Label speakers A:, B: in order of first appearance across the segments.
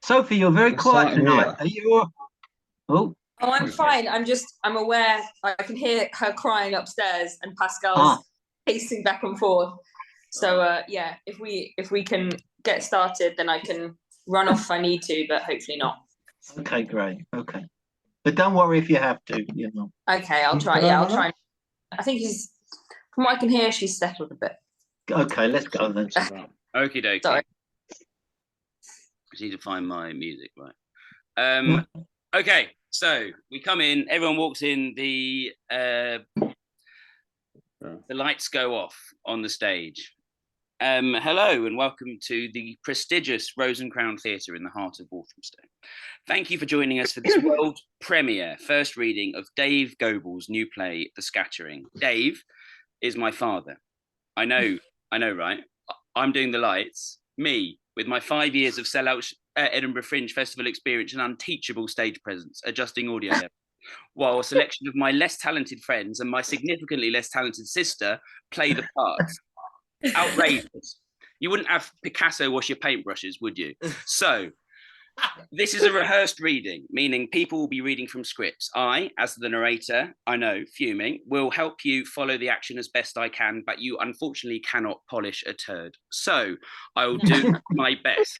A: Sophie, you're very
B: Let's
A: quiet
B: start
A: tonight.
B: here.
A: Are you? Oh,
C: Oh, I'm
B: Okay.
C: fine. I'm aware. I can hear her crying upstairs, and
A: ah,
C: Pascal's pacing back and forth. So yeah, if we can get started, then I can run off if I need to, but hopefully not.
A: okay, great. Okay. But don't worry if you have to, you know.
C: Okay, I'll try. Yeah, I'll try. I think from what I can hear, she's settled a bit.
A: Okay, let's go then.
D: Okie dokie.
C: Sorry.
D: I need to find my music, right? Okay, so we come in, everyone walks in, the lights go off on the stage. Hello and welcome to the prestigious Rose and Crown Theatre in the heart of Walthamstow. Thank you for joining us for this world premiere first reading of Dave Goebel's new play, The Scattering. Dave is my father. I know, right? I'm doing the lights. Me, with my 5 years of sellout Edinburgh Fringe Festival experience and unteachable stage presence, adjusting audio level, while a selection of my less talented friends and my significantly less talented sister play the parts. Outrageous. You wouldn't have Picasso wash your paintbrushes, would you? So, this is a rehearsed reading, meaning people will be reading from scripts. I, as the narrator, I know, fuming, will help you follow the action as best I can, but you unfortunately cannot polish a turd. So, I will do my best.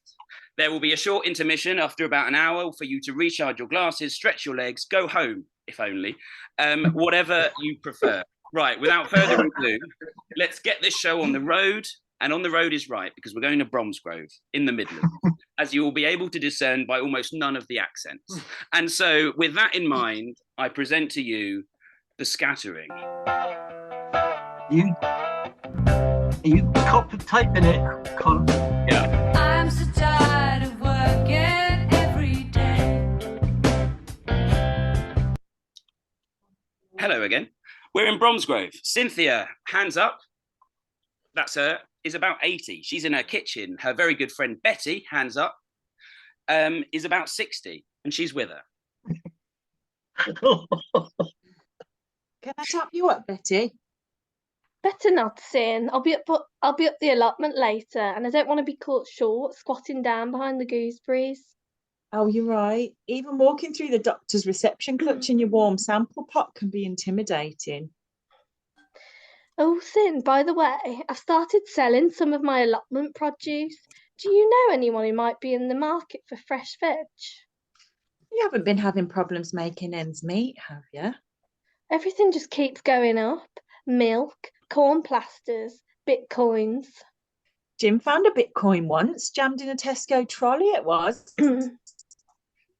D: There will be a short intermission after about an hour for you to recharge your glasses, stretch your legs, go home, if only. Whatever you prefer. Right, without further ado, let's get this show on the road. And on the road is right, because we're going to Bromsgrove in the Midlands, as you will be able to discern by almost none of the accents. And so, with that in mind, I present to you The Scattering.
A: You typing it, Colin?
D: Yeah.
E: I'm so tired of working every day.
D: Hello again. We're in Bromsgrove. Cynthia, hands up. That's her. Is about 80. She's in her kitchen. Her very good friend Betty, hands up, is about 60, and she's with her.
F: Can I tap you up, Betty?
G: Better not, Sin. I'll be up the allotment later, and I don't want to be caught short squatting down behind the gooseberries.
F: Oh, you're right. Even walking through the doctor's reception clutching your warm sample pot can be intimidating.
G: Oh, Sin, by the way, I've started selling some of my allotment produce. Do you know anyone who might be in the market for fresh veg?
F: You haven't been having problems making ends meet, have you?
G: Everything just keeps going up. Milk, corn plasters, bitcoins.
F: Jim found a Bitcoin once, jammed in a Tesco trolley it was.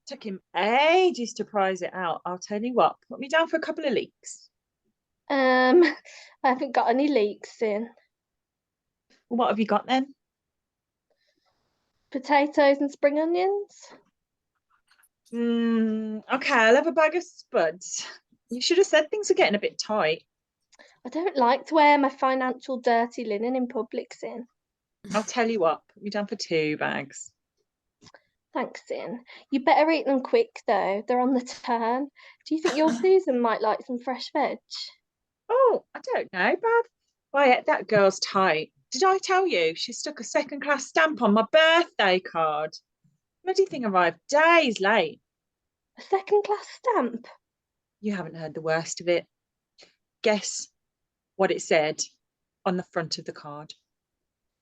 F: Took him ages to prize it out. I'll tell you what, put me down for a couple of leaks.
G: I haven't got any leeks, Sin.
F: What have you got then?
G: Potatoes and spring onions.
F: Okay, I'll have a bag of spuds. You should have said things are getting a bit tight.
G: I don't like to wear my financial dirty linen in public, Sin.
F: I'll tell you what, put me down for 2 bags.
G: Thanks, Sin. You better eat them quick, though. They're on the turn. Do you think your Susan might like some fresh veg?
F: Oh, I don't know, Bab. Why, that girl's tight. Did I tell you she stuck a second-class stamp on my birthday card? Bloody thing arrived days late.
G: A second-class stamp?
F: You haven't heard the worst of it. Guess what it said on the front of the card.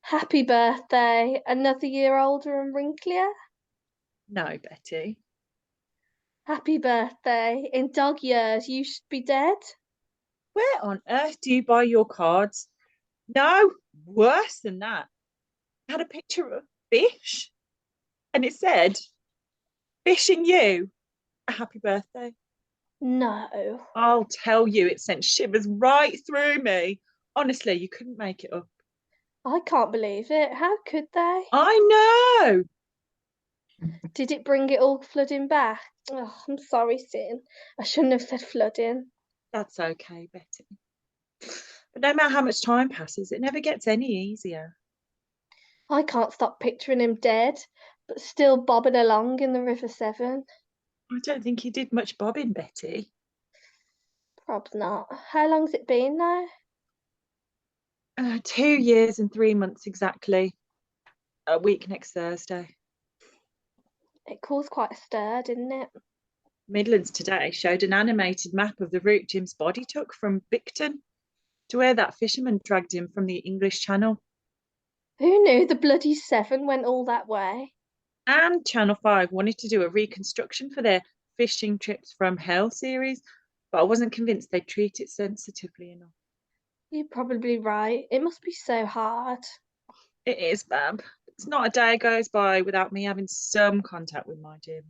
G: Happy birthday. Another year older and wrinklier?
F: No, Betty.
G: Happy birthday. In dog years, you should be dead.
F: Where on earth do you buy your cards? No, worse than that. It had a picture of a fish and it said, wishing you a happy birthday.
G: No.
F: I'll tell you, it sent shivers right through me. Honestly, you couldn't make it up.
G: I can't believe it. How could they?
F: I know.
G: Did it bring it all flooding back? Oh, I'm sorry, Sin. I shouldn't have said flooding.
F: That's okay, Betty. But no matter how much time passes, it never gets any easier.
G: I can't stop picturing him dead, but still bobbing along in the River Severn.
F: I don't think he did much bobbing, Betty.
G: Probs not. How long's it been now?
F: 2 years and 3 months exactly. A week next Thursday.
G: It caused quite a stir, didn't it?
F: Midlands Today showed an animated map of the route Jim's body took from Bicton to where that fisherman dragged him from the English Channel.
G: Who knew the bloody Severn went all that way?
F: And Channel 5 wanted to do a reconstruction for their Fishing Trips from Hell series, but I wasn't convinced they'd treat it sensitively enough.
G: You're probably right. It must be so hard.
F: It is, Bab. It's not a day goes by without me having some contact with my Jim.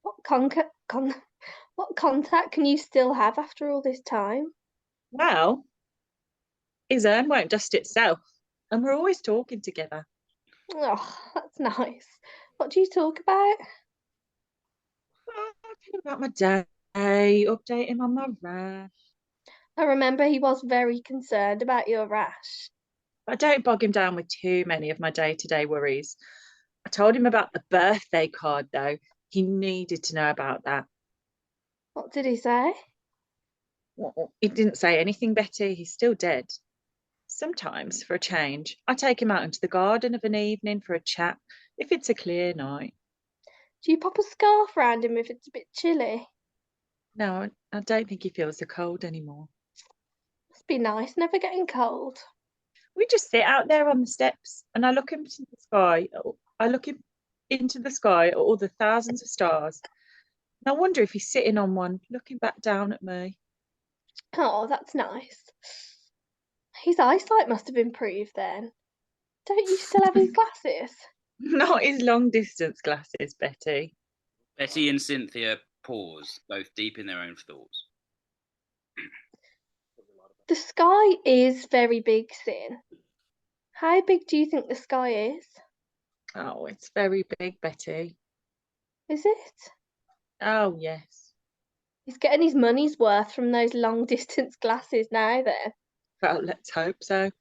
G: What contact can you still have after all this time?
F: Well, his urn won't dust itself, and we're always talking together.
G: Oh, that's nice. What do you talk about?
F: Talking about my day, updating on my rash.
G: I remember he was very concerned about your rash.
F: I don't bog him down with too many of my day-to-day worries. I told him about the birthday card, though. He needed to know about that.
G: What did he say?
F: Well, he didn't say anything, Betty. He's still dead. Sometimes, for a change, I take him out into the garden of an evening for a chat, if it's a clear night.
G: Do you pop a scarf round him if it's a bit chilly?
F: No, I don't think he feels the cold anymore.
G: Must be nice, never getting cold.
F: We just sit out there on the steps, and I look into the sky. Into the sky at all the thousands of stars. And I wonder if he's sitting on one, looking back down at me.
G: Oh, that's nice. His eyesight must have improved then. Don't you still have his glasses?
F: Not his long-distance glasses, Betty.
D: Betty and Cynthia pause, both deep in their own thoughts.
G: The sky is very big, Sin. How big do you think the sky is?
F: Oh, it's very big, Betty.
G: Is it?
F: Oh, yes.
G: He's getting his money's worth from those long distance glasses now then.
F: Well, let's hope so.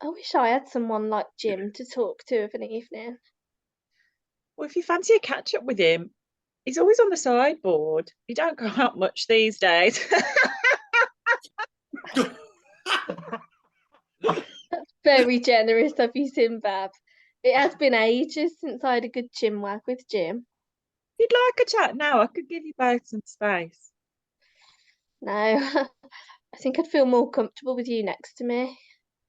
G: I wish I had someone like Jim to talk to of an evening.
F: Well, if you fancy a catch-up with him, he's always on the sideboard. He don't go out much these days.
G: That's very generous of you, Simbab. It has been ages since I had a good chinwag with Jim.
F: If you'd like a chat now, I could give you both some space.
G: No, I think I'd feel more comfortable with you next to me.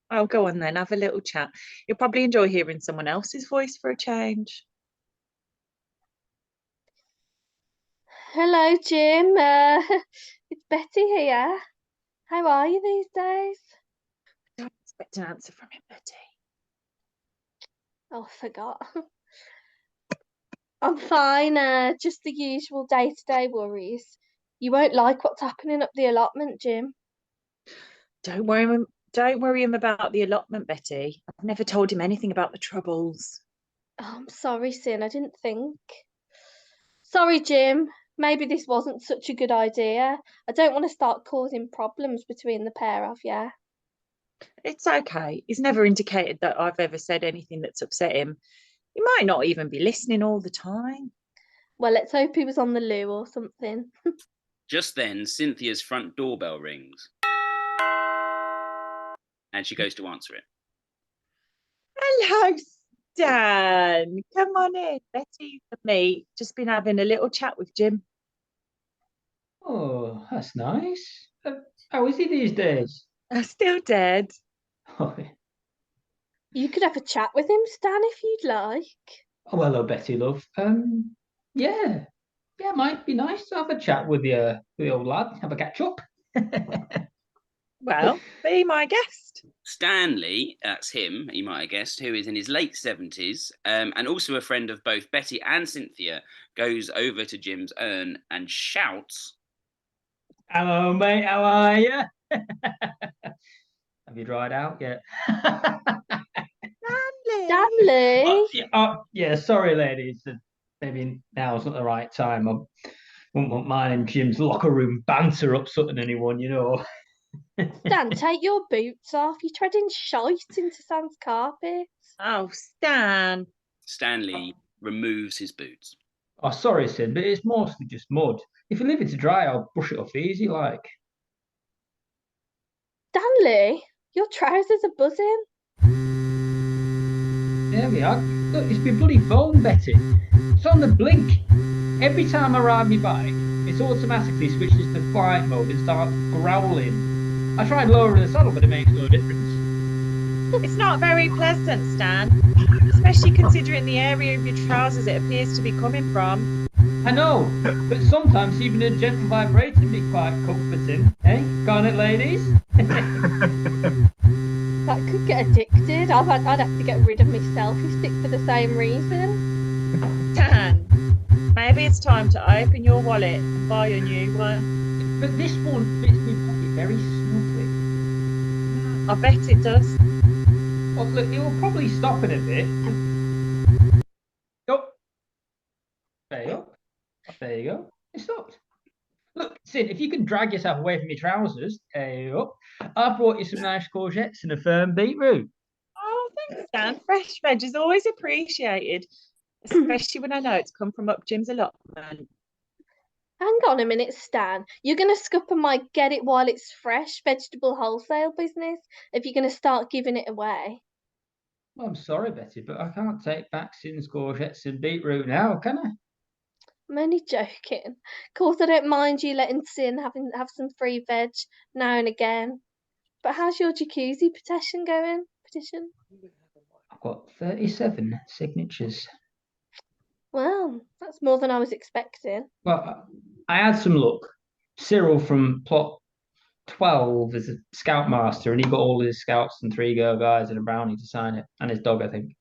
F: Oh, go on then, have a little chat. You'll probably enjoy hearing someone else's voice for a change.
G: Hello, Jim. It's Betty here. How are you these days?
F: Don't expect an answer from him, Betty.
G: Oh, I forgot. I'm fine. Just the usual day-to-day worries. You won't like what's happening up the allotment, Jim.
F: Don't worry him about the allotment, Betty. I've never told him anything about the troubles.
G: Oh, I'm sorry, Sin. I didn't think. Sorry, Jim. Maybe this wasn't such a good idea. I don't want to start causing problems between the pair of you.
F: It's okay. He's never indicated that I've ever said anything that's upset him. He might not even be listening all the time.
G: Well, let's hope he was on the loo or something.
D: Just then, Cynthia's front doorbell rings. And she goes to answer it.
F: Hello, Stan. Come on in. Betty and me just been having a little chat with Jim.
B: Oh, that's nice. How is he these days?
F: Still dead.
B: Oh,
G: You could have a chat with him, Stan, if you'd like.
B: oh, hello, Betty, love. Yeah, might be nice to have a chat with the old lad, have a catch up.
F: Well, be my guest.
D: Stanley, that's him, you might have guessed, who is in his late 70s, and also a friend of both Betty and Cynthia, goes over to Jim's urn and shouts,
B: Hello, mate, how are you? Have you dried out yet?
G: Stanley!
B: Yeah, sorry, ladies. Maybe now's not the right time. I wouldn't mind in Jim's locker room banter upsetting anyone, you know.
G: Stan, take your boots off. You're treading shite into Stan's carpet.
F: Oh, Stan.
D: Stanley removes his boots.
B: Oh, sorry, Sid, but it's mostly just mud. If you leave it to dry, I'll brush it off easy, like.
G: Stanley, your trousers are buzzing.
B: There we are. Look, it's my bloody phone, Betty. It's on the blink. Every time I ride my bike, it automatically switches to flight mode and starts growling. I tried lowering the saddle, but it makes no difference.
F: It's not very pleasant, Stan, especially considering the area of your trousers it appears to be coming from.
B: I know, but sometimes even a gentle vibration can be quite comforting, eh? Can't it, ladies?
G: That could get addicted. I'd have to get rid of myself. You stick for the same reason.
F: Stan, maybe it's time to open your wallet and buy a new one.
B: But this one fits my pocket very snugly.
F: I bet it does.
B: Well, look, it will probably stop in a bit. Oh, there you go. There you go. It stopped. Look, Sin, if you can drag yourself away from your trousers, there you go. I brought you some nice courgettes and a firm beetroot.
F: Oh, thanks, Stan. Fresh veg is always appreciated, especially when I know it's come from up Jim's allotment.
G: Hang on a minute, Stan. You're going to scupper my get it while it's fresh vegetable wholesale business if you're going to start giving it away.
B: Well, I'm sorry, Betty, but I can't take back Sin's courgettes and beetroot now, can I?
G: I'm only joking. Of course, I don't mind you letting Sin have some free veg now and again. But how's your jacuzzi petition going?
B: I've got 37 signatures.
G: Well, that's more than I was expecting.
B: Well, I had some luck. Cyril from plot 12 is a scoutmaster, and he got all his scouts and 3 girl guys and a brownie to sign it, and his dog, I think.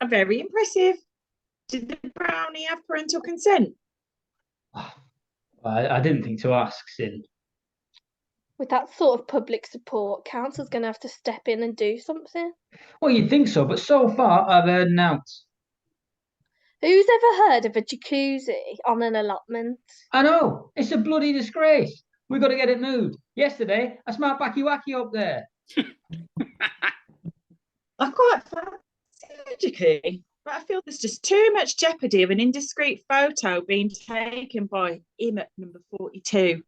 F: Very impressive. Did the brownie have parental consent?
B: I didn't think to ask, Sin.
G: With that sort of public support, council's going to have to step in and do something.
B: Well, you'd think so, but so far I've heard an ounce.
G: Who's ever heard of a jacuzzi on an allotment?
B: I know, it's a bloody disgrace. We've got to get it moved. Yesterday, I smelled Backy Wacky up there.
F: I quite fancy a but I feel there's just too much jeopardy of an indiscreet photo being taken by him at number 42.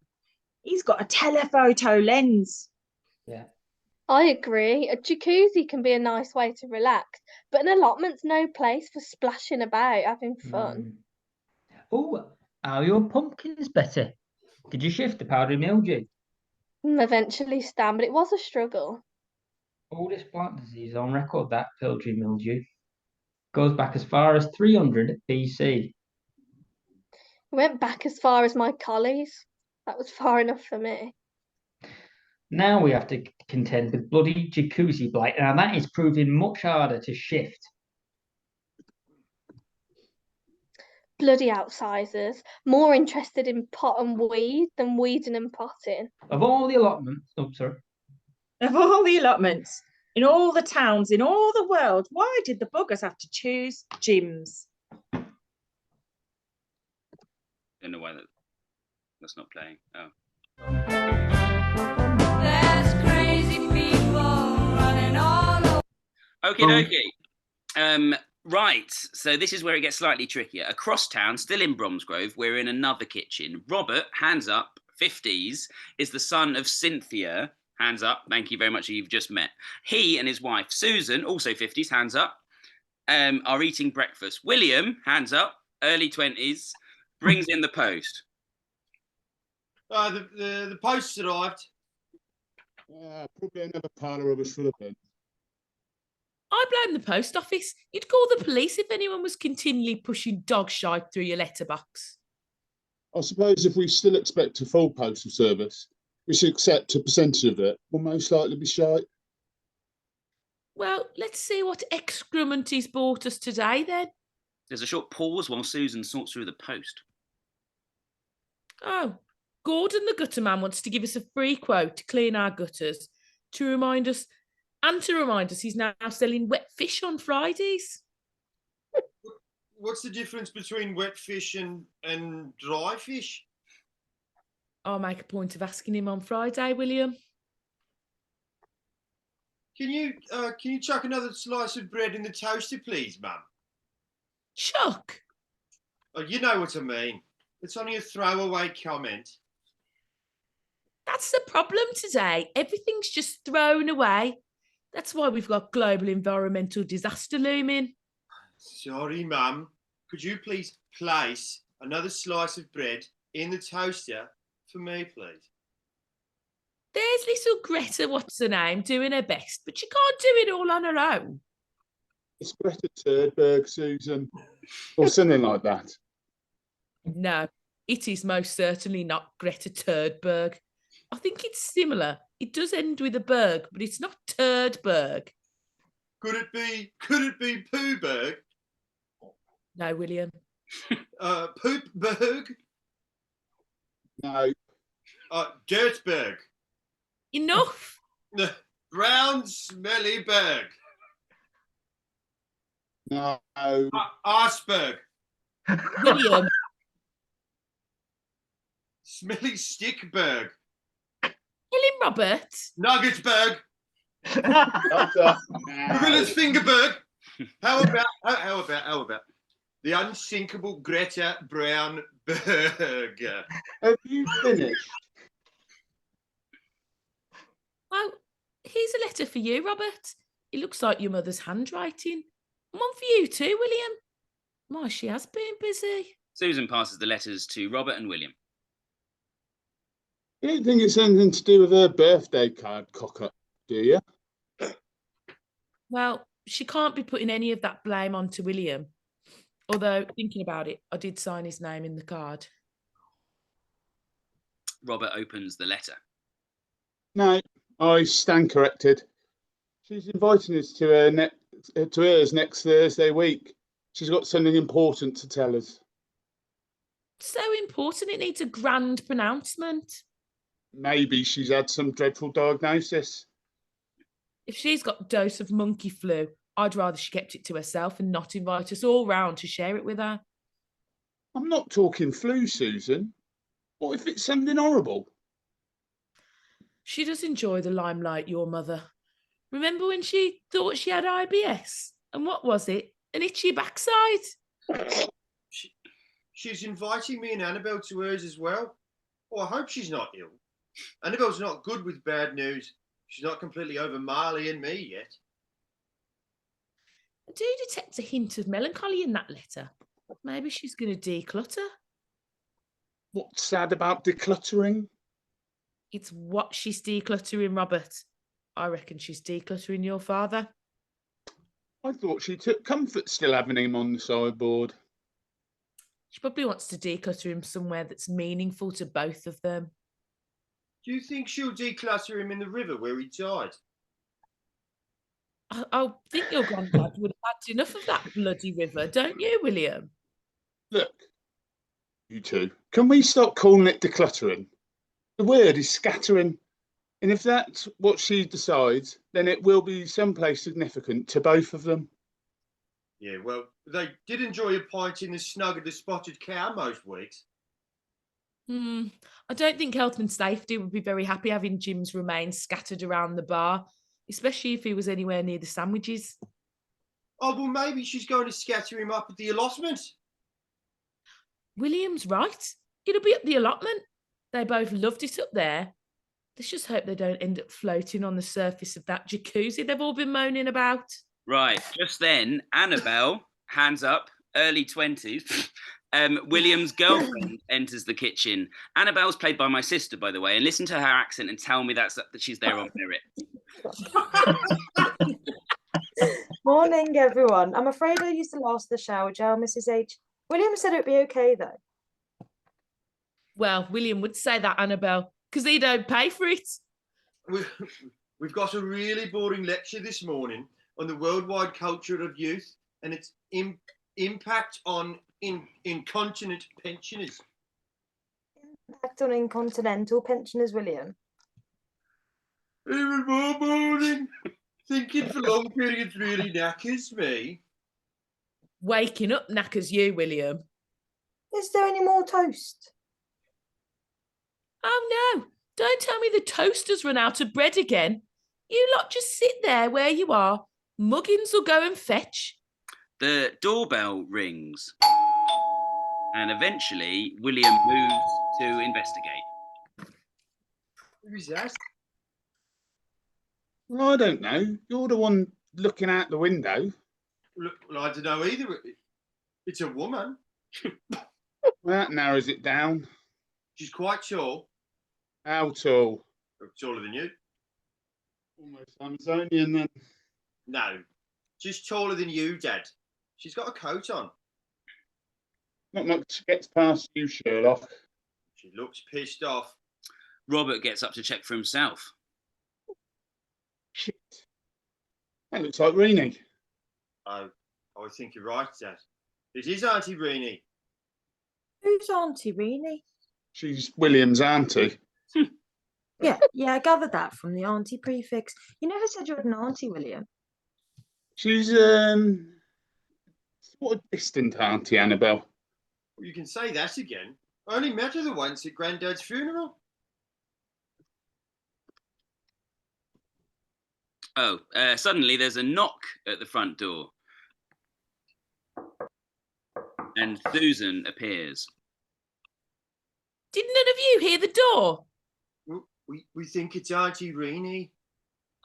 F: He's got a telephoto lens.
B: Yeah.
G: I agree. A jacuzzi can be a nice way to relax, but an allotment's no place for splashing about, having fun.
B: Oh, how are your pumpkins, Betty? Did you shift the powdery mildew?
G: Eventually, Stan, but it was a struggle.
B: Oldest plant disease on record, that powdery mildew. Goes back as far as 300 BC.
G: It went back as far as my collies. That was far enough for me.
B: Now we have to contend with bloody jacuzzi blight. Now that is proving much harder to shift.
G: Bloody outsiders, more interested in pot and weed than weeding and potting.
B: Of all the allotments,
F: Of all the allotments, in all the towns, in all the world, why did the buggers have to choose Jim's?
D: Don't know why that's not playing. Oh.
E: There's crazy people running all over.
D: Okie dokie. Right, so this is where it gets slightly trickier. Across town, still in Bromsgrove, we're in another kitchen. Robert, hands up, 50s, is the son of Cynthia. Hands up, thank you very much, you've just met. He and his wife, Susan, also 50s, hands up, are eating breakfast. William, hands up, early 20s, brings in the post.
H: The post's arrived.
I: Probably another parlour of us full of them.
J: I blame the post office. You'd call the police if anyone was continually pushing dog shite through your letterbox.
I: I suppose if we still expect a full postal service, we should accept a percentage of it. Will most likely be shite.
J: Well, let's see what excrement he's bought us today then.
D: There's a short pause while Susan sorts through the post.
J: Oh, Gordon the gutter man wants to give us a free quote to clean our gutters, to remind us he's now selling wet fish on Fridays.
H: What's the difference between wet fish and dry fish?
J: I'll make a point of asking him on Friday, William.
H: Can you chuck another slice of bread in the toaster, please, Mum?
J: Chuck.
H: Oh, you know what I mean. It's only a throwaway comment.
J: That's the problem today. Everything's just thrown away. That's why we've got global environmental disaster looming.
H: Sorry, Mum. Could you please place another slice of bread in the toaster for me, please?
J: There's little Greta, what's her name, doing her best, but she can't do it all on her own.
I: It's Greta Thunberg, Susan, or something like that.
J: No, it is most certainly not Greta Turdberg. I think it's similar. It does end with a berg, but it's not Turdberg.
H: Could it be Poohberg?
J: No, William.
H: Poopberg?
I: No,
H: Dirtberg.
J: Enough.
H: Brown smelly berg.
I: no,
H: Arsberg.
J: William.
H: Smelly stickberg.
J: Kill him, Robert.
H: Nuggetsberg.
I: Doctor,
H: Gorilla's
I: no.
H: fingerberg. How about the unsinkable Greta Brown burger?
I: Have you finished?
J: Oh, here's a letter for you, Robert. It looks like your mother's handwriting. And one for you too, William. My, she has been busy.
D: Susan passes the letters to Robert and William.
I: You don't think it's anything to do with her birthday card cock-up, do you?
J: Well, she can't be putting any of that blame onto William. Although, thinking about it, I did sign his name in the card.
D: Robert opens the letter.
I: No, I stand corrected. She's inviting us to hers next Thursday week. She's got something important to tell us.
J: So important, it needs a grand pronouncement.
I: Maybe she's had some dreadful diagnosis.
J: If she's got a dose of monkey flu, I'd rather she kept it to herself and not invite us all round to share it with her.
I: I'm not talking flu, Susan. What if it's something horrible?
J: She does enjoy the limelight, your mother. Remember when she thought she had IBS? And what was it? An itchy backside?
H: She's inviting me and Annabelle to hers as well. Oh, I hope she's not ill. Annabelle's not good with bad news. She's not completely over Marley and me yet.
J: I do detect a hint of melancholy in that letter. Maybe she's going to declutter.
I: What's sad about decluttering?
J: It's what she's decluttering, Robert. I reckon she's decluttering your father.
I: I thought she took comfort still having him on the sideboard.
J: She probably wants to declutter him somewhere that's meaningful to both of them.
H: Do you think she'll declutter him in the river where he died?
J: I think your granddad would have had enough of that bloody river, don't you, William?
I: Look, you two, can we stop calling it decluttering? The word is scattering. And if that's what she decides, then it will be someplace significant to both of them.
H: Yeah, well, they did enjoy a pint in the snug of the Spotted Cow most weeks.
J: I don't think health and safety would be very happy having Jim's remains scattered around the bar, especially if he was anywhere near the sandwiches.
H: Oh, well, maybe she's going to scatter him up at the allotment.
J: William's right. It'll be at the allotment. They both loved it up there. Let's just hope they don't end up floating on the surface of that jacuzzi they've all been moaning about.
D: Right, just then, Annabelle, hands up, early 20s. William's girlfriend enters the kitchen. Annabelle's played by my sister, by the way, and listen to her accent and tell me that she's there on merit.
K: Morning, everyone. I'm afraid I used the last of the shower gel, Mrs. H. William said it'd be okay, though.
J: Well, William would say that, Annabelle, because he don't pay for it.
H: We've got a really boring lecture this morning on the worldwide culture of youth and its impact on incontinent pensioners.
K: Impact on incontinental pensioners, William.
H: Even more boring. Thinking for long periods really knackers me.
J: Waking up knackers you, William.
K: Is there any more toast?
J: Oh, no. Don't tell me the toaster's run out of bread again. You lot just sit there where you are. Muggins will go and fetch.
D: The doorbell rings. And eventually, William moves to investigate.
H: Who's that?
I: Well, I don't know. You're the one looking out the window.
H: Look, well, I don't know either. It's a woman.
I: Well, that narrows it down.
H: She's quite tall.
I: How tall?
H: Taller than you.
I: Almost Amazonian then.
H: No, just taller than you, Dad. She's got a coat on.
I: Not much gets past you, Sherlock.
H: She looks pissed off.
D: Robert gets up to check for himself.
I: Shit. That looks like Renee.
H: I think you're right, Dad. It is Auntie Renee.
K: Who's Auntie Renee?
I: She's William's auntie.
K: Yeah, I gathered that from the auntie prefix. You never said you had an auntie, William.
I: She's what a distant auntie, Annabelle.
H: Well, you can say that again. I only met her the once at Granddad's funeral.
D: Oh, suddenly there's a knock at the front door. And Susan appears.
J: Did none of you hear the door?
H: We think it's Auntie Renee.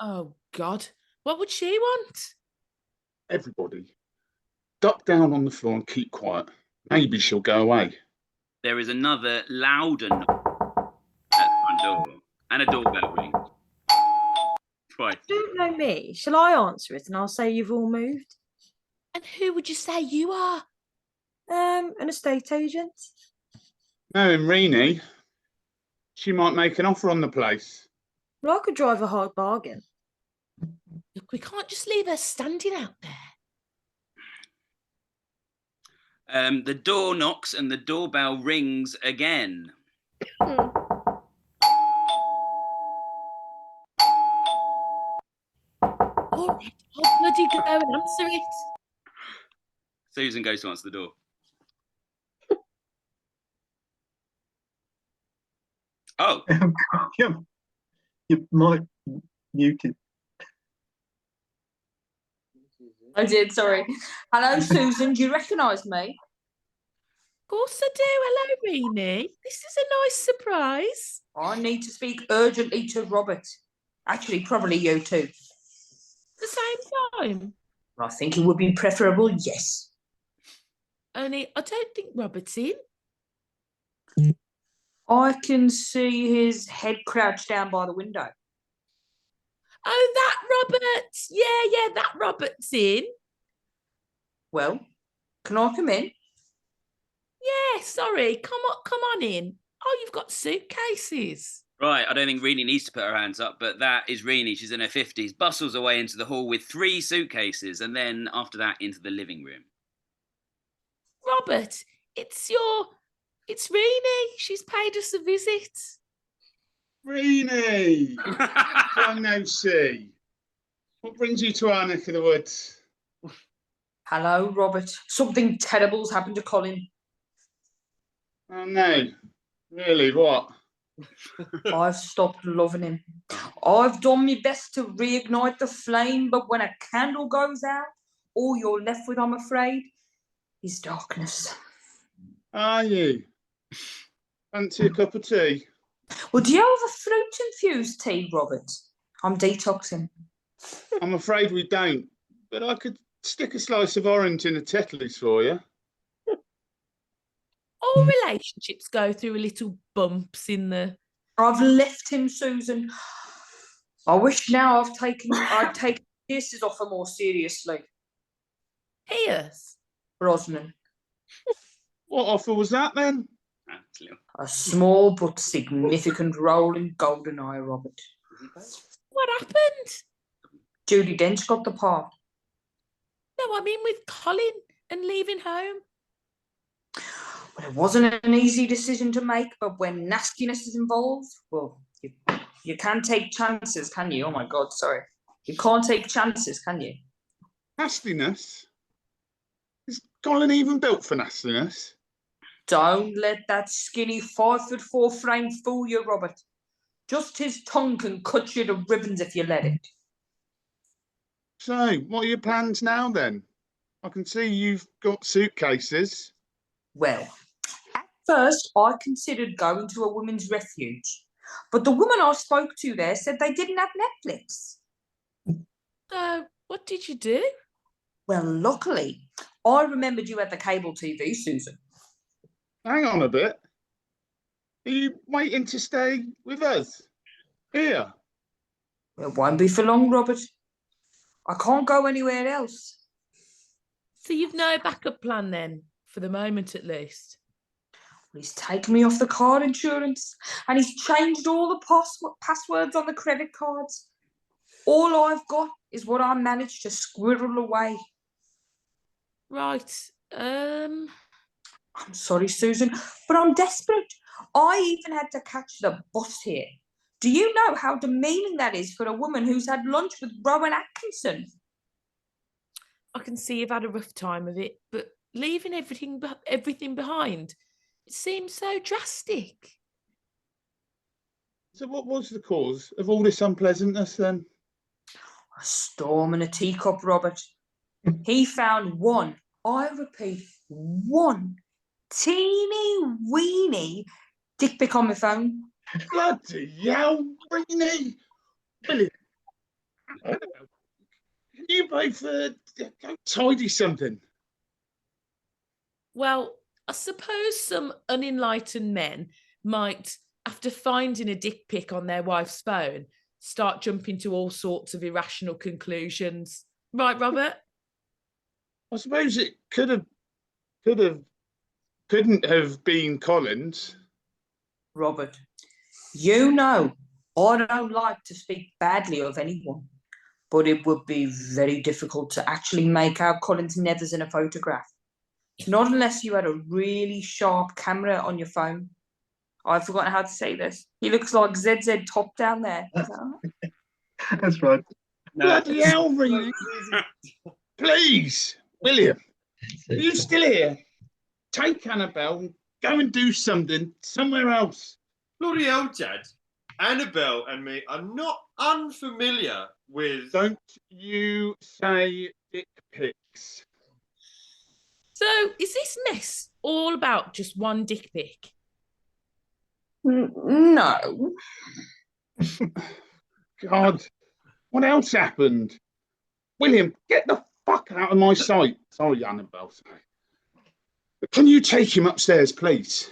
J: Oh, God. What would she want?
I: Everybody, duck down on the floor and keep quiet. Maybe she'll go away.
D: There is another louder knock at the front door. And a doorbell rings. Twice.
K: Don't know me. Shall I answer it and I'll say you've all moved?
J: And who would you say you are?
K: An estate agent.
I: Knowing Renee, she might make an offer on the place.
K: Well, I could drive a hard bargain.
J: Look, we can't just leave her standing out there.
D: The door knocks and the doorbell rings again.
J: All right, I'll bloody go and answer it.
D: Susan goes to answer the door. Oh,
A: You might muted.
C: I did, sorry. Hello, Susan. Do you recognise me?
J: Of course I do. Hello, Renee. This is a nice surprise.
C: I need to speak urgently to Robert. Actually, probably you too.
J: At the same time.
C: I think it would be preferable, yes.
J: Only I don't think Robert's in.
C: I can see his head crouched down by the window.
J: Oh, that Robert. Yeah, that Robert's in.
C: Well, can I come in?
J: Yeah, sorry. Come on in. Oh, you've got suitcases.
D: right. I don't think Renee needs to put her hands up, but that is Renee. She's in her 50s, bustles away into the hall with 3 suitcases, and then after that into the living room.
J: Robert, it's Renee. She's paid us a visit.
I: Renee! Long no see. What brings you to our neck of the woods?
C: Hello, Robert. Something terrible's happened to Colin.
I: Oh no. Really, what?
C: I've stopped loving him. I've done my best to reignite the flame, but when a candle goes out, all you're left with, I'm afraid, is darkness.
I: Are you? Fancy a cup of tea?
C: Well, do you have a fruit-infused tea, Robert? I'm detoxing.
I: I'm afraid we don't, but I could stick a slice of orange in the Tetley's for you.
J: All relationships go through a little bumps in the...
C: I've left him, Susan. I wish now I'd taken kisses off her more seriously.
J: Pierce?
C: Brosnan.
I: What offer was that then?
C: A small but significant role in GoldenEye, Robert.
J: What happened?
C: Judi Dench got the part.
J: No, I mean with Colin and leaving home.
C: Well, it wasn't an easy decision to make, but when nastiness is involved, well, you can't take chances, can you? Oh my God, sorry. You can't take chances, can you?
I: Nastiness? Is Colin even built for nastiness?
C: Don't let that skinny 5'4" frame fool you, Robert. Just his tongue can cut you to ribbons if you let it.
I: So, what are your plans now then? I can see you've got suitcases.
C: Well, at first I considered going to a women's refuge, but the woman I spoke to there said they didn't have Netflix.
J: So, what did you do?
C: Well, luckily, I remembered you had the cable TV, Susan.
I: Hang on a bit. Are you waiting to stay with us? Here?
C: It won't be for long, Robert. I can't go anywhere else.
J: So you've no backup plan then, for the moment at least.
C: He's taken me off the car insurance and he's changed all the passwords on the credit cards. All I've got is what I managed to squirrel away.
J: Right.
C: I'm sorry, Susan, but I'm desperate. I even had to catch the bus here. Do you know how demeaning that is for a woman who's had lunch with Rowan Atkinson?
J: I can see you've had a rough time of it, but leaving everything behind, it seems so drastic.
I: So what was the cause of all this unpleasantness then?
C: A storm in a teacup, Robert. He found one, I repeat, one teeny weeny dick pic on my phone.
I: Bloody hell, Rini! Billy, can you both go tidy something?
J: Well, I suppose some unenlightened men might, after finding a dick pic on their wife's phone, start jumping to all sorts of irrational conclusions. Right, Robert?
I: I suppose it couldn't have been Collins.
C: Robert, you know I don't like to speak badly of anyone, but it would be very difficult to actually make out Collins Nethers in a photograph. Not unless you had a really sharp camera on your phone. I've forgotten how to say this. He looks like ZZ Top down there.
A: That's right.
I: Bloody hell, Rini! Please, William, are you still here? Take Annabelle and go and do something somewhere else.
H: Bloody hell, Dad. Annabelle and me are not unfamiliar with...
I: Don't you say dick pics.
J: So, is this mess all about just one dick pic?
C: No.
I: God, what else happened? William, get the fuck out of my sight. Sorry, Annabelle. Can you take him upstairs, please?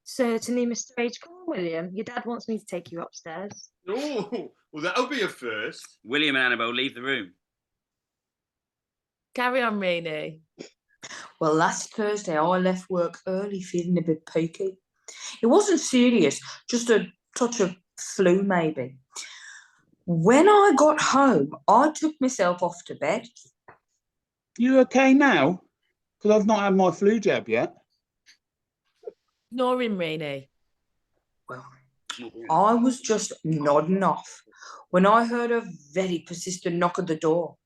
K: Certainly, Mr. H. Come on, William. Your dad wants me to take you upstairs.
H: Oh, well, that'll be a first.
D: William and Annabelle, leave the room.
J: Carry on, Rini.
C: Well, last Thursday I left work early feeling a bit peaky. It wasn't serious, just a touch of flu maybe. When I got home, I took myself off to bed.
I: You okay now? Because I've not had my flu jab yet.
J: Ignore him, Rini.
C: Well, I was just nodding off when I heard a very persistent knock at the door.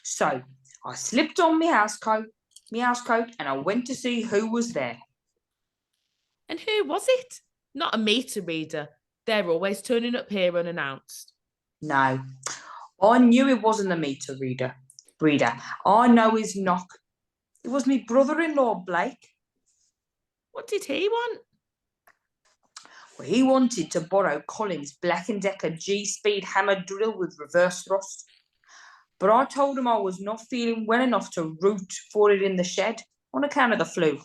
C: So I slipped on my house coat, and I went to see who was there.
J: And who was it? Not a meter reader. They're always turning up here unannounced.
C: No, I knew it wasn't a meter reader. I know his knock. It was my brother-in-law, Blake.
J: What did he want?
C: Well, he wanted to borrow Collins' Black & Decker G-Speed hammer drill with reverse thrust. But I told him I was not feeling well enough to root for it in the shed on account of the flu.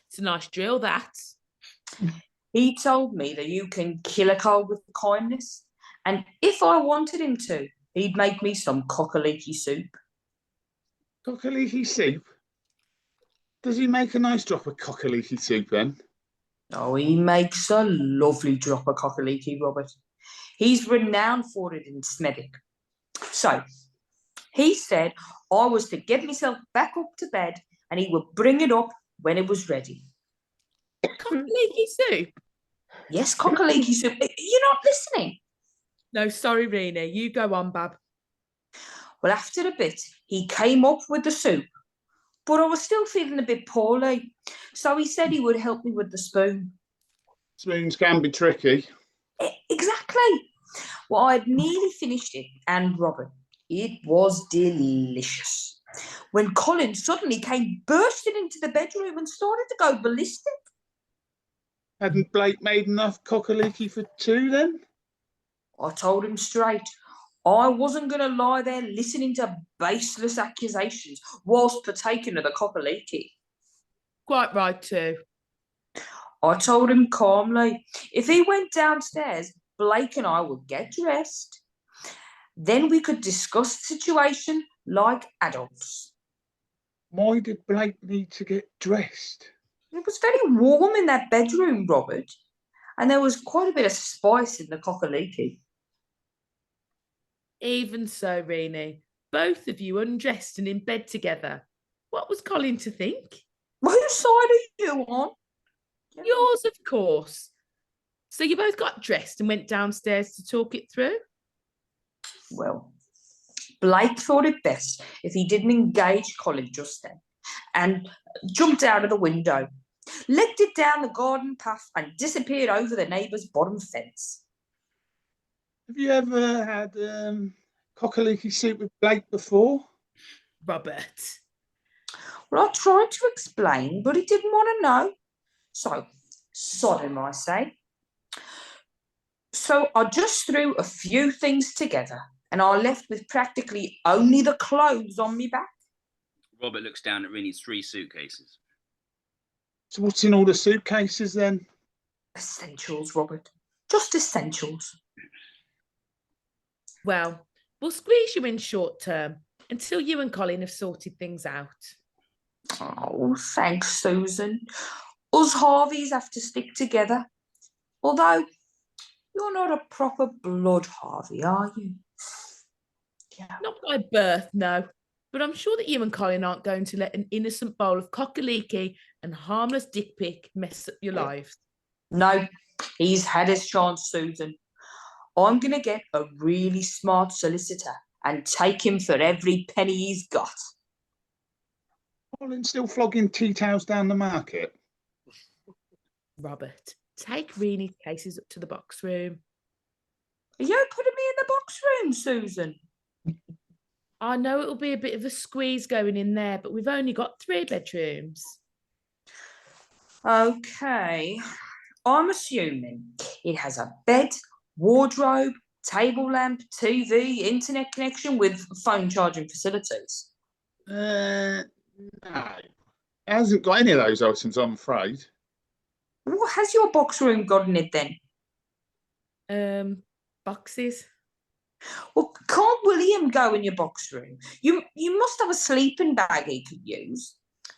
J: It's a nice drill, that.
C: He told me that you can kill a cold with kindness, and if I wanted him to, he'd make me some cock-a-leekie soup.
I: Cock-a-leekie soup? Does he make a nice drop of cock-a-leekie soup then?
C: Oh, he makes a lovely drop of cock-a-leekie, Robert. He's renowned for it in Smethwick. So, he said I was to get myself back up to bed and he would bring it up when it was ready.
J: Cock-a-leekie soup?
C: Yes, cock-a-leekie soup. You're not listening?
J: No, sorry, Rini. You go on, Bab.
C: Well, after a bit, he came up with the soup, but I was still feeling a bit poorly, so he said he would help me with the spoon.
I: Spoons can be tricky.
C: Exactly. Well, I'd nearly finished it, and Robert, it was delicious. When Colin suddenly came bursting into the bedroom and started to go ballistic.
I: Hadn't Blake made enough cock-a-leekie for two then?
C: I told him straight, I wasn't going to lie there listening to baseless accusations whilst partaking of the cockaliki.
J: Quite right, too.
C: I told him calmly, if he went downstairs, Blake and I would get dressed. Then we could discuss the situation like adults.
I: Why did Blake need to get dressed?
C: It was very warm in that bedroom, Robert, and there was quite a bit of spice in the cockaliki.
J: Even so, Rini, both of you undressed and in bed together. What was Colin to think?
C: Whose side are you on?
J: Yours, of course. So you both got dressed and went downstairs to talk it through?
C: Well, Blake thought it best if he didn't engage Colin just then and jumped out of the window, legged it down the garden path and disappeared over the neighbour's bottom fence.
I: Have you ever had cockaliki soup with Blake before?
J: Robert.
C: Well, I tried to explain, but he didn't want to know. So, sod him, I say. So I just threw a few things together and I left with practically only the clothes on me back.
D: Robert looks down at Rini's 3 suitcases.
I: So what's in all the suitcases then?
C: Essentials, Robert. Just essentials.
J: Well, we'll squeeze you in short term until you and Colin have sorted things out.
C: Oh, thanks, Susan. Us Harveys have to stick together. Although, you're not a proper blood Harvey, are you? Yeah.
J: Not by birth, no. But I'm sure that you and Colin aren't going to let an innocent bowl of cockaliki and harmless dick pic mess up your lives.
C: No, he's had his chance, Susan. I'm going to get a really smart solicitor and take him for every penny he's got.
I: Colin's still flogging tea towels down the market.
J: Robert, take Rini's cases up to the box room.
C: Are you putting me in the box room, Susan?
J: I know it'll be a bit of a squeeze going in there, but we've only got 3 bedrooms.
C: Okay. I'm assuming it has a bed, wardrobe, table lamp, TV, internet connection with phone charging facilities.
I: No. It hasn't got any of those items, I'm afraid.
C: What has your box room got in it then?
J: Boxes.
C: Well, can't William go in your box room? You must have a sleeping bag he could use.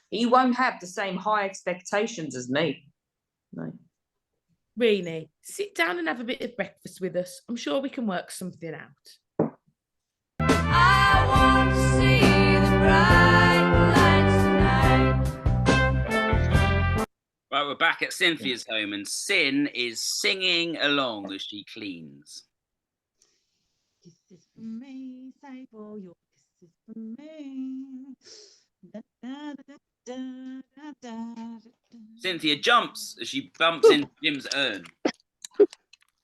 C: He won't have the same high expectations as me. No.
J: Rini, sit down and have a bit of breakfast with us. I'm sure we can work something out.
E: I want to see the bright lights tonight.
D: Right, we're back at Cynthia's home and Sin is singing along as she cleans.
F: Kisses from me, save all your kisses from me. Da, da, da, da, da, da, da.
D: Cynthia jumps as she bumps into Jim's urn.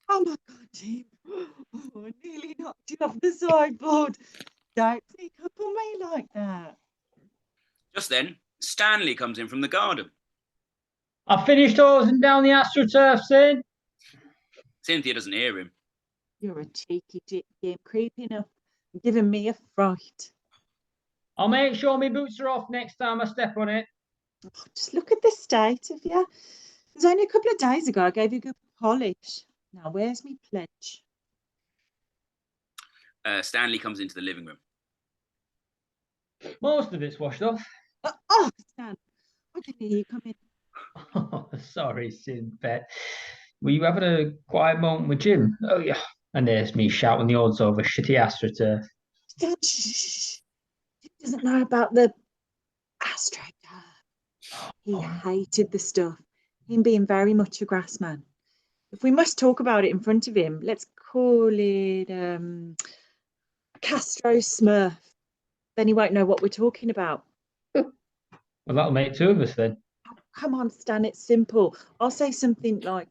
F: Oh my God, Jim. Oh, I nearly knocked you off the sideboard. Don't sneak up on me like that.
D: Just then, Stanley comes in from the garden.
B: I finished hosing down the AstroTurf, Sin.
D: Cynthia doesn't hear him.
F: You're a cheeky Jim, creeping up and giving me a fright.
B: I'll make sure my boots are off next time I step on it.
F: Oh, just look at the state of you. It was only a couple of days ago I gave you good polish. Now, where's me pledge?
D: Stanley comes into the living room.
B: Most of it's washed off.
F: Oh, Stan, I didn't hear you come in.
B: Oh, sorry, Sin Pet. Were you having a quiet moment with Jim? Oh, yeah. And there's me shouting the odds over shitty AstroTurf.
F: Stan, shh. He doesn't know about the AstroTurf. He hated the stuff, him being very much a grass man. If we must talk about it in front of him, let's call it Castro Smurf. Then he won't know what we're talking about.
B: Well, that'll make 2 of us then.
F: Oh, come on, Stan, it's simple. I'll say something like,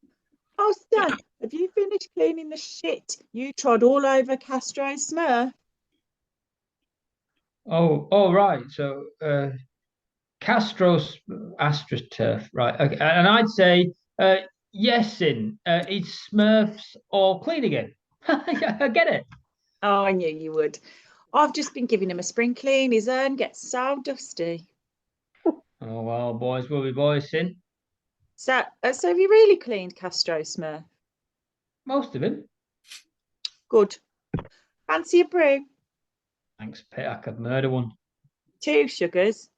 F: oh, Stan, have you finished cleaning the shit you trod all over Castro Smurf?
B: Oh, right. So, Castro's AstroTurf, right? Okay. And I'd say, yes, Sin. It's Smurfs all clean again. I get it.
F: Oh, I knew you would. I've just been giving him a spring clean. His urn gets so dusty.
B: Oh well, boys will be boys, Sin.
F: So have you really cleaned Castro Smurf?
B: Most of him.
F: Good. Fancy a brew?
B: Thanks, Pet. I could murder one.
F: 2 sugars.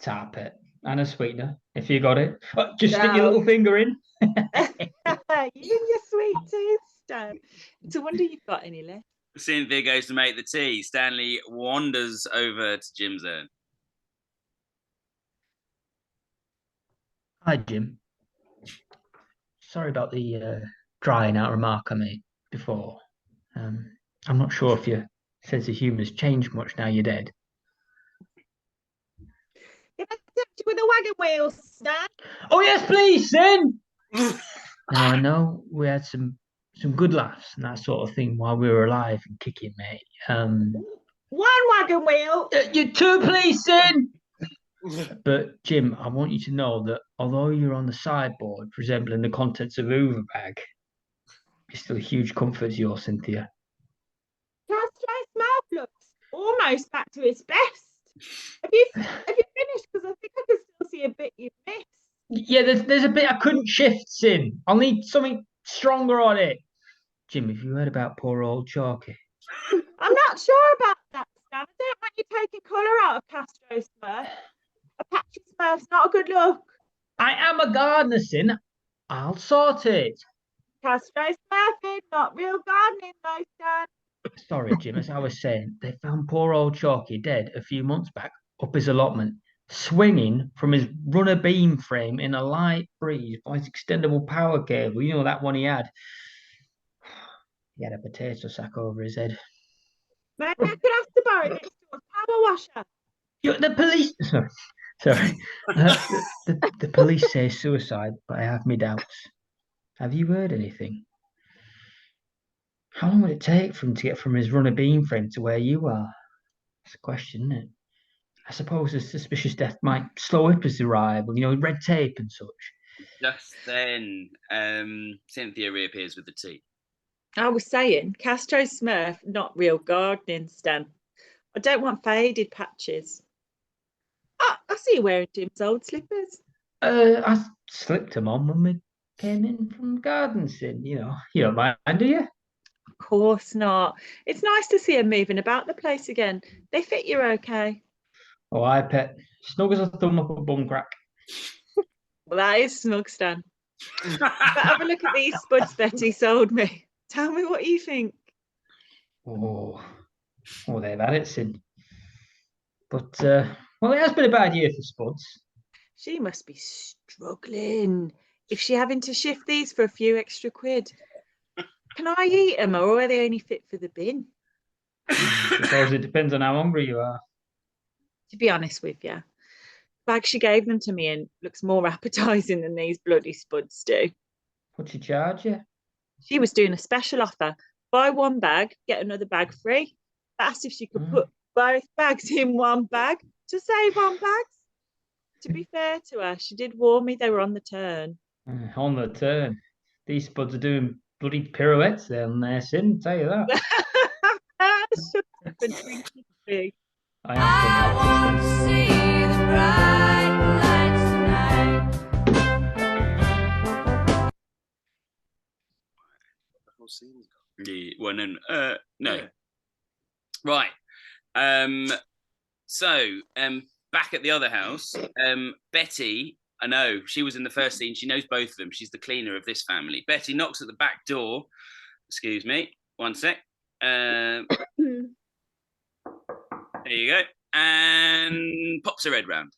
B: Ta, Pet. And a sweetener, if you got it. Oh, just stick your
F: No.
B: little finger in.
F: You and your sweet tooth, Stan. It's a wonder you've got any left.
D: Cynthia goes to make the tea. Stanley wanders over to Jim's urn.
B: Hi, Jim. Sorry about the drying out remark I made before. I'm not sure if your sense of humour's changed much now you're dead.
F: Can I tempt you with a wagon wheel, Stan?
B: Oh yes, please, Sin. Now I know we had some good laughs and that sort of thing while we were alive and kicking, mate.
F: 1 wagon wheel.
B: You 2, please, Sin. But Jim, I want you to know that although you're on the sideboard resembling the contents of a Hoover bag, it's still a huge comfort to your Cynthia.
F: Castro's mouth looks almost back to its best. Have you finished? Because I think I can still see a bit you've missed.
B: Yeah, there's a bit I couldn't shift, Sin. I'll need something stronger on it. Jim, have you heard about poor old Chalky?
F: I'm not sure about that, Stan. I don't want you taking colour out of Castro's Smurf. A patchy Smurf's not a good look.
B: I am a gardener, Sin. I'll sort it.
F: Castro's Smurfing, not real gardening though, Stan.
B: Sorry, Jim, as I was saying, they found poor old Chalky dead a few months back up his allotment, swinging from his runner beam frame in a light breeze by his extendable power cable. You know, that one he had. He had a potato sack over his head.
F: Maybe I could ask to borrow next door's power washer.
B: The police... Sorry. The police say suicide, but I have my doubts. Have you heard anything? How long would it take for him to get from his runner beam frame to where you are? That's a question, isn't it? I suppose a suspicious death might slow up his arrival, red tape and such.
D: Just then, Cynthia reappears with the tea.
F: I was saying, Castro's Smurf, not real gardening, Stan. I don't want faded patches. I see you wearing Jim's old slippers.
B: I slipped them on when we came in from garden, Sin. You don't mind, do you?
F: Of course not. It's nice to see him moving about the place again. They fit you okay.
B: Oh, I Pet. Snug as a thumb up a bum crack.
F: Well, that is snug, Stan. But have a look at these spuds Betty sold me. Tell me what you think.
B: Oh, they've had it, Sin. But, well, it has been a bad year for spuds.
F: She must be struggling if she's having to shift these for a few extra quid. Can I eat them, or are they only fit for the bin?
B: I suppose it depends on how hungry you are.
F: To be honest with you, the bag she gave them to me and looks more appetising than these bloody spuds do.
B: What'd she charge you?
F: She was doing a special offer. Buy 1 bag, get another bag free. I asked if she could put both bags in 1 bag to save on bags. To be fair to her, she did warn me they were on the turn.
B: On the turn. These spuds are doing bloody pirouettes down there, Sin, tell you that.
F: Shut up and drink your tea.
E: I want to see the bright lights tonight.
D: The whole scene's gone. Yeah, well, no. Right. So, back at the other house, Betty, I know, she was in the first scene. She knows both of them. She's the cleaner of this family. Betty knocks at the back door. Excuse me. One sec. There you go. And pops her head round.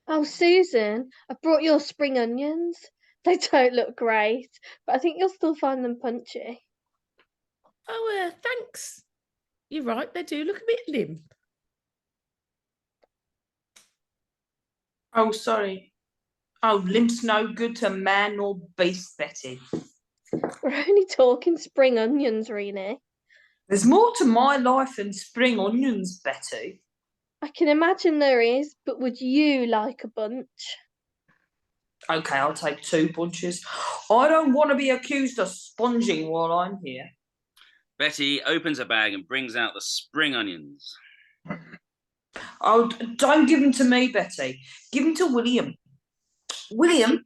G: Oh, Susan, I brought your spring onions. They don't look great, but I think you'll still find them punchy.
J: Oh, thanks. You're right, they do look a bit limp.
C: Oh, sorry. Oh, limp's no good to man or beast, Betty.
G: We're only talking spring onions, really.
C: There's more to my life than spring onions, Betty.
G: I can imagine there is, but would you like a bunch?
C: Okay, I'll take 2 bunches. I don't want to be accused of sponging while I'm here.
D: Betty opens a bag and brings out the spring onions.
C: Oh, don't give them to me, Betty. Give them to William. William,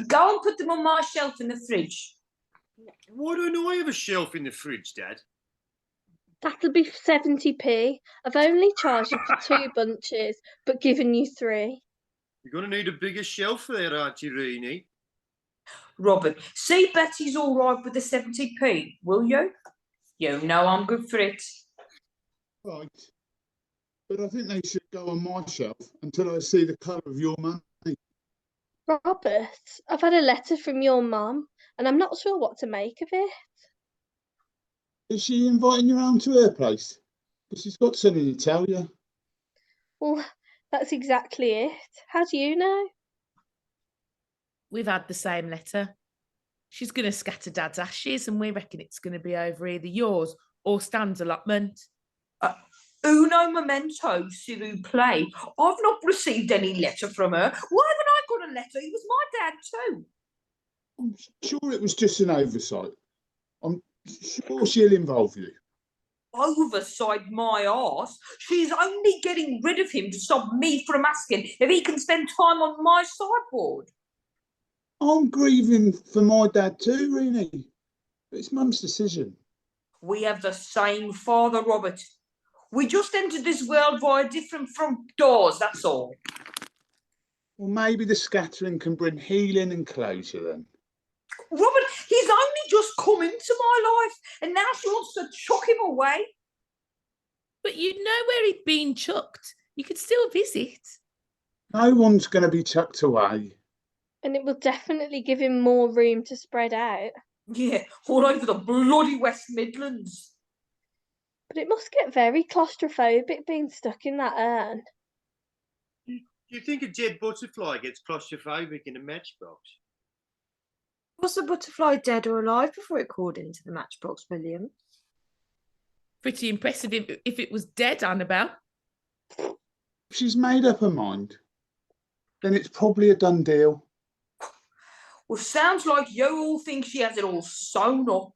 C: go and put them on my shelf in the fridge.
H: Why don't I have a shelf in the fridge, Dad?
G: That'll be 70p. I've only charged you for 2 bunches, but given you 3.
H: You're going to need a bigger shelf for that, aren't you, Reenie?
C: Robert, see Betty's all right with the 70p, will you? You know I'm good for it.
I: Right. But I think they should go on my shelf until I see the colour of your money.
G: Robert, I've had a letter from your mum, and I'm not sure what to make of it.
I: Is she inviting you round to her place? Because she's got something to tell you.
G: Well, that's exactly it. How do you know?
J: We've had the same letter. She's going to scatter Dad's ashes, and we reckon it's going to be over either yours or Stan's allotment.
C: Uno momento, s'il vous plaît. I've not received any letter from her. Why haven't I got a letter? He was my dad too.
I: I'm sure it was just an oversight. I'm sure she'll involve you.
C: Oversight my arse. She's only getting rid of him to stop me from asking if he can spend time on my sideboard.
I: I'm grieving for my dad too, Reenie. But it's Mum's decision.
C: We have the same father, Robert. We just entered this world via different front doors, that's all.
I: Well, maybe the scattering can bring healing and closure then.
C: Robert, he's only just come into my life, and now she wants to chuck him away.
J: But you know where he'd been chucked. You could still visit.
I: No one's going to be chucked away.
G: And it will definitely give him more room to spread out.
C: Yeah, all over the bloody West Midlands.
G: But it must get very claustrophobic being stuck in that urn.
H: Do you think a dead butterfly gets claustrophobic in a matchbox?
K: Was the butterfly dead or alive before it crawled into the matchbox, William?
J: Pretty impressive if it was dead, Annabelle.
I: If she's made up her mind, then it's probably a done deal.
C: Well, sounds like you all think she has it all sewn up.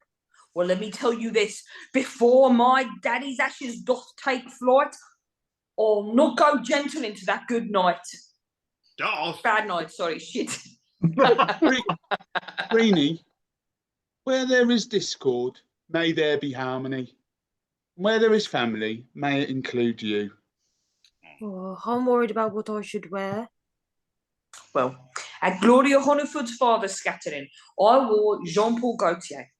C: Well, let me tell you this. Before my daddy's ashes doth take flight, I'll not go gentle into that good night.
H: Doth?
C: Bad night, sorry, shit.
I: Reenie, where there is discord, may there be harmony. Where there is family, may it include you.
K: Oh, I'm worried about what I should wear.
C: Well, at Gloria Honeyford's father's scattering, I wore Jean-Paul Gaultier.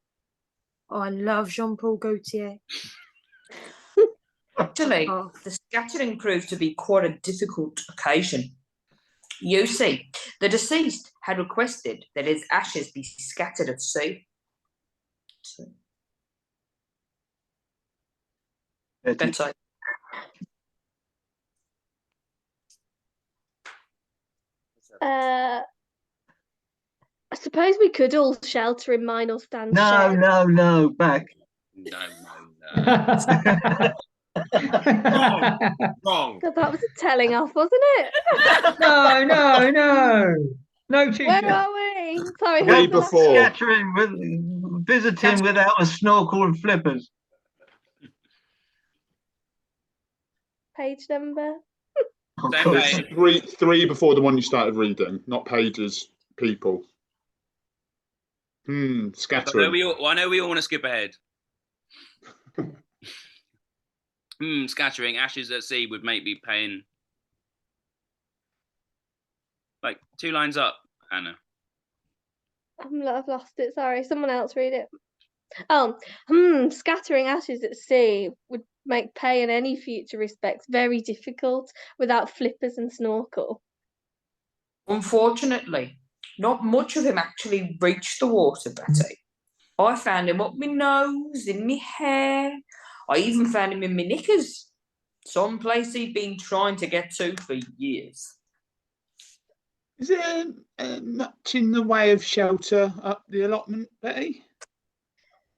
K: Oh, I love Jean-Paul Gaultier.
C: Actually, the scattering proved to be quite a difficult occasion. You see, the deceased had requested that his ashes be scattered at sea. That's it.
G: I suppose we could all shelter in mine or Stan's shed.
A: No, back.
D: No.
H: Wrong.
G: God, that was a telling off, wasn't it?
B: No, teacher.
G: Where are we? Sorry.
I: Way
G: who's the last-
I: before.
A: Scattering, visiting without a snorkel and flippers.
G: Page number.
A: Of
D: Same
A: course.
D: page.
I: Three before the one you started reading, not pages, people. Scattering.
D: I know we all want to skip ahead. Scattering ashes at sea would make me pain. Like 2 lines up, Anna.
G: I've lost it. Sorry, someone else read it. Oh, scattering ashes at sea would make pay in any future respects very difficult without flippers and snorkel.
C: Unfortunately, not much of him actually reached the water, Betty. I found him up my nose, in my hair. I even found him in my knickers. Some place he'd been trying to get to for years.
I: Is there much in the way of shelter up the allotment, Betty?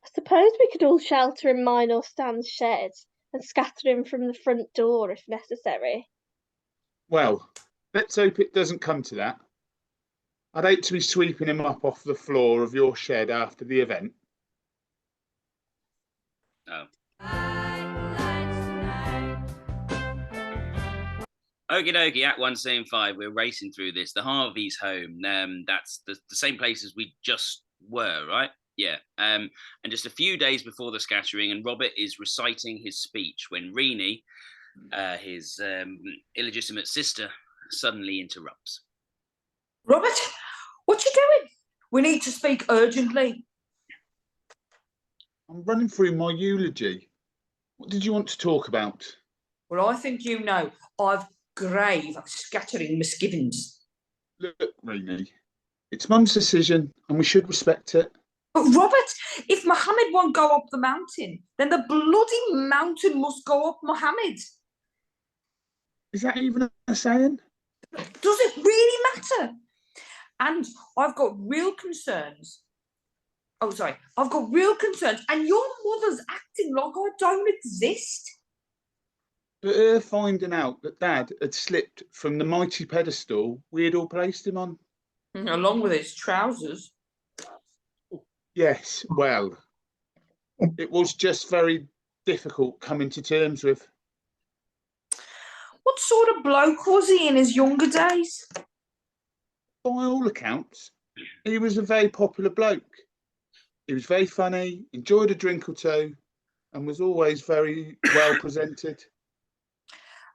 G: I suppose we could all shelter in mine or Stan's shed and scatter him from the front door if necessary.
I: Well, let's hope it doesn't come to that. I'd hate to be sweeping him up off the floor of your shed after the event.
D: Oh. Okie dokie, Act 1, Scene 5. We're racing through this. The Harvey's home. That's the same place as we just were, right? Yeah. And just a few days before the scattering, and Robert is reciting his speech when Renee, his illegitimate sister, suddenly interrupts.
C: Robert, what you doing? We need to speak urgently.
I: I'm running through my eulogy. What did you want to talk about?
C: Well, I think you know I've grave scattering misgivings.
I: Look, Renee, it's Mum's decision and we should respect it.
C: But Robert, if Mohammed won't go up the mountain, then the bloody mountain must go up Mohammed.
I: Is that even a saying?
C: Does it really matter? And I've got real concerns. Oh, sorry. I've got real concerns. And your mother's acting like I don't exist.
I: But her finding out that Dad had slipped from the mighty pedestal we had all placed him on.
C: Along with his trousers.
I: Yes, well, it was just very difficult coming to terms with.
C: What sort of bloke was he in his younger days?
I: By all accounts, he was a very popular bloke. He was very funny, enjoyed a drink or two, and was always very well presented.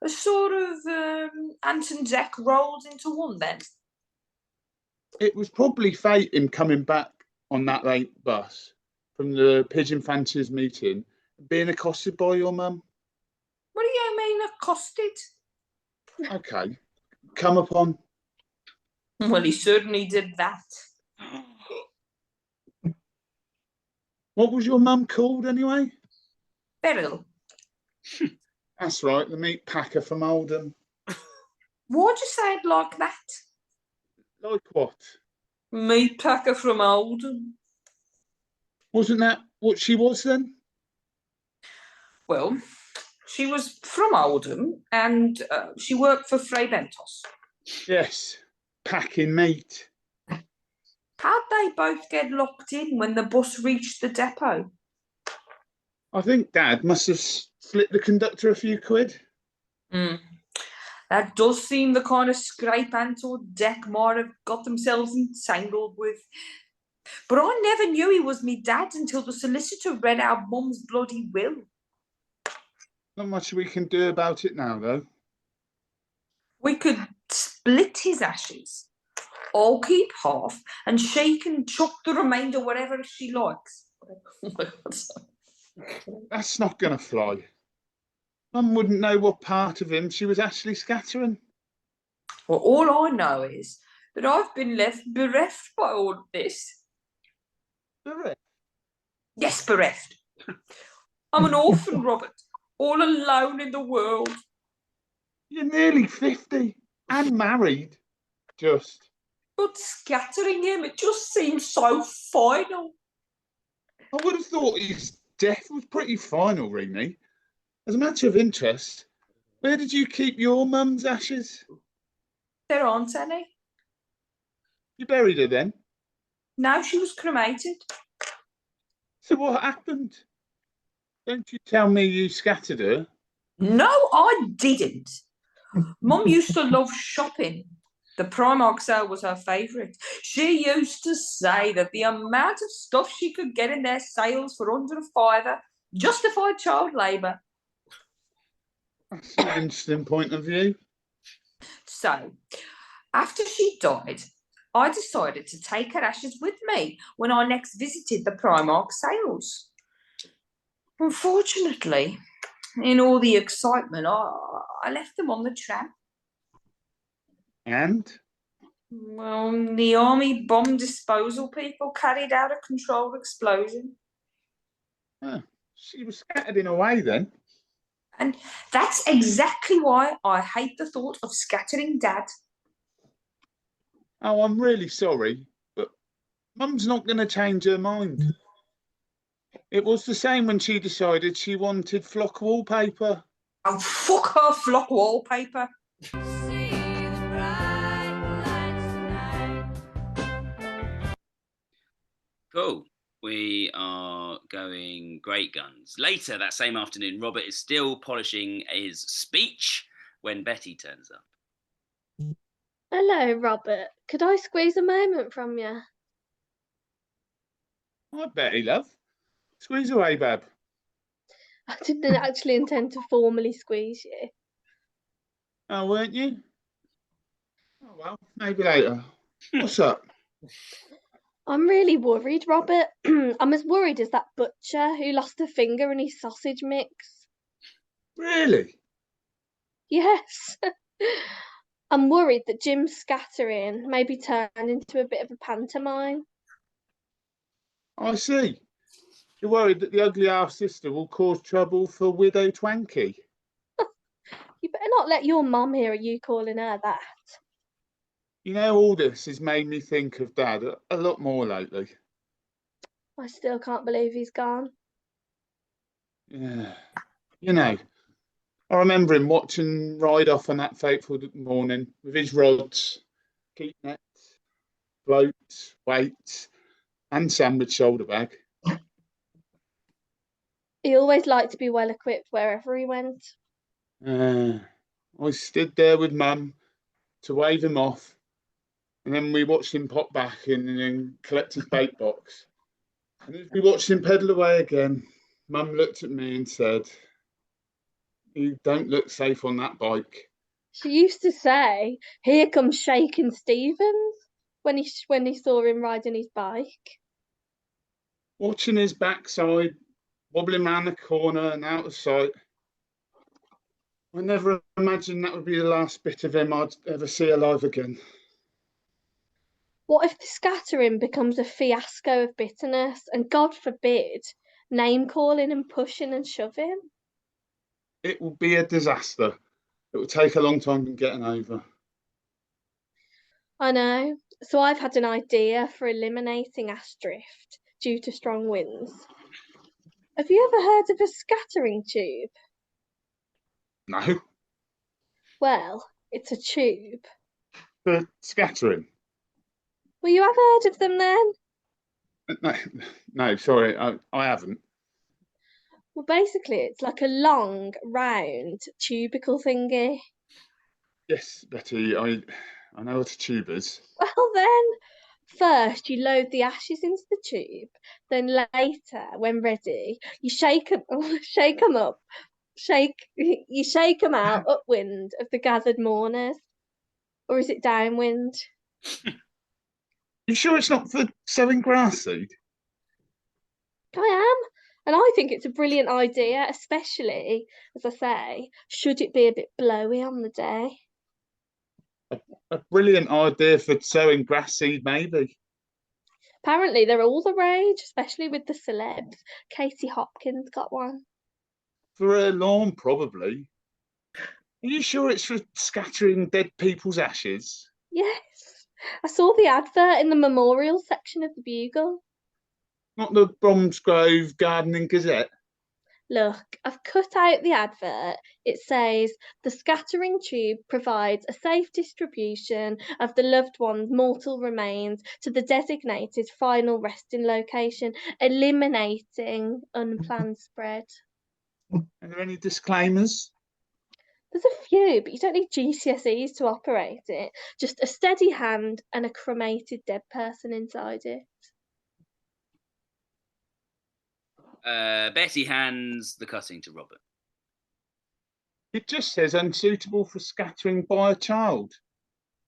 C: A sort of Anton Dec rolled into one then.
I: It was probably fate him coming back on that late bus from the Pigeon Fanciers meeting, being accosted by your mum.
C: What do you mean accosted?
I: Okay, come upon.
C: Well, he certainly did that.
I: What was your mum called anyway?
C: Beryl.
I: That's right, the meat packer from Oldham.
C: Why'd you say it like that?
I: Like what?
C: Meat packer from Oldham.
I: Wasn't that what she was then?
C: Well, she was from Oldham and she worked for Fray Bentos.
I: Yes, packing meat.
C: How'd they both get locked in when the bus reached the depot?
I: I think Dad must have slipped the conductor a few quid.
C: That does seem the kind of scrape Ant or Dec might have got themselves entangled with. But I never knew he was me dad until the solicitor read our mum's bloody will.
I: Not much we can do about it now, though.
C: We could split his ashes. I'll keep half, and she can chuck the remainder wherever she likes. Oh my God.
I: That's not going to fly. Mum wouldn't know what part of him she was actually scattering.
C: Well, all I know is that I've been left bereft by all of this.
I: Bereft?
C: Yes, bereft. I'm an orphan, Robert, all alone in the world.
I: You're nearly 50 and married. Just.
C: But scattering him, it just seems so final.
I: I would have thought his death was pretty final, Renee. As a matter of interest, where did you keep your mum's ashes?
C: There aren't any.
I: You buried her then?
C: No, she was cremated.
I: So what happened? Don't you tell me you scattered her?
C: No, I didn't. Mum used to love shopping. The Primark sale was her favourite. She used to say that the amount of stuff she could get in their sales for under a fiver justified child labour.
I: That's an interesting point of view.
C: So, after she died, I decided to take her ashes with me when I next visited the Primark sales. Unfortunately, in all the excitement, I left them on the tram.
I: And?
C: Well, the army bomb disposal people carried out a controlled explosion.
I: Oh, she was scattered in a way then.
C: And that's exactly why I hate the thought of scattering Dad.
I: Oh, I'm really sorry, but Mum's not going to change her mind. It was the same when she decided she wanted flock wallpaper.
C: Oh, fuck her flock wallpaper.
E: See the bright lights tonight.
D: Cool. We are going great guns. Later that same afternoon, Robert is still polishing his speech when Betty turns up.
G: Hello, Robert. Could I squeeze a moment from you?
I: Hi, Betty, love. Squeeze away, Bab.
G: I didn't actually intend to formally squeeze you.
I: Oh, weren't you? Oh, well, maybe later. What's up?
G: I'm really worried, Robert. I'm as worried as that butcher who lost a finger in his sausage mix.
I: Really?
G: Yes. I'm worried that Jim's scattering may be turned into a bit of a pantomime.
I: I see. You're worried that the ugly half-sister will cause trouble for Widow Twanky.
G: You better not let your mum hear you calling her that.
I: You know, all this has made me think of Dad a lot more lately.
G: I still can't believe he's gone.
I: Yeah. You know, I remember him watching ride off on that fateful morning with his rods, keep nets, floats, weights, and sandwich shoulder bag.
G: He always liked to be well equipped wherever he went.
I: I stood there with Mum to wave him off, and then we watched him pop back in and then collect his bait box. And as we watched him pedal away again, Mum looked at me and said, "You don't look safe on that bike."
G: She used to say, "Here comes Shakin' Stevens," when he saw him riding his bike.
I: Watching his backside wobbling round the corner and out of sight, I never imagined that would be the last bit of him I'd ever see alive again.
G: What if the scattering becomes a fiasco of bitterness and, God forbid, name calling and pushing and shoving?
I: It will be a disaster. It will take a long time getting over.
G: I know. So I've had an idea for eliminating ash drift due to strong winds. Have you ever heard of a scattering tube?
I: No,
G: Well, it's a tube.
I: for scattering.
G: Well, you have heard of them then?
I: No, no, sorry, I haven't.
G: Well, basically, it's like a long, round, tubical thingy.
I: Yes, Betty, I know what a tube is.
G: Well, then, first you load the ashes into the tube. Then later, when ready, you shake them up, you shake them out upwind of the gathered mourners, or is it downwind?
I: You sure it's not for sowing grass seed?
G: I am, and I think it's a brilliant idea, especially, as I say, should it be a bit blowy on the day.
I: A brilliant idea for sowing grass seed, maybe.
G: Apparently, they're all the rage, especially with the celebs. Katie Hopkins got one.
I: For a lawn, probably. Are you sure it's for scattering dead people's ashes?
G: Yes, I saw the advert in the memorial section of the Bugle.
I: Not the Bromsgrove Gardening Gazette?
G: Look, I've cut out the advert. It says the scattering tube provides a safe distribution of the loved one's mortal remains to the designated final resting location, eliminating unplanned spread.
I: Are there any disclaimers?
G: There's a few, but you don't need GCSEs to operate it. Just a steady hand and a cremated dead person inside it.
D: Betty hands the cutting to Robert.
I: It just says unsuitable for scattering by a child.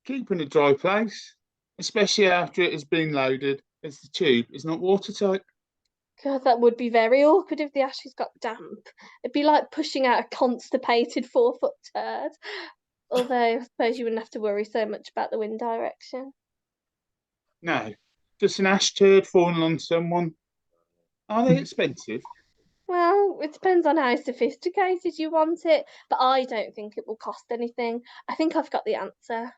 I: Keep in a dry place, especially after it has been loaded, as the tube is not watertight.
G: God, that would be very awkward if the ashes got damp. It'd be like pushing out a constipated 4-foot turd. Although I suppose you wouldn't have to worry so much about the wind direction.
I: No, just an ash turd falling on someone. Are they expensive?
G: Well, it depends on how sophisticated you want it, but I don't think it will cost anything. I think I've got the answer.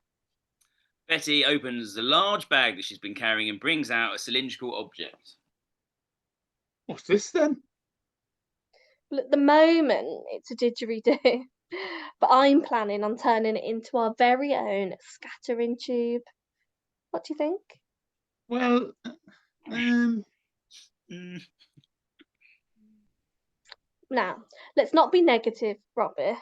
D: Betty opens the large bag that she's been carrying and brings out a cylindrical object.
I: What's this then?
G: Well, at the moment, it's a didgeridoo, but I'm planning on turning it into our very own scattering tube. What do you think?
I: Well,
D: Mm.
G: Now, let's not be negative, Robert.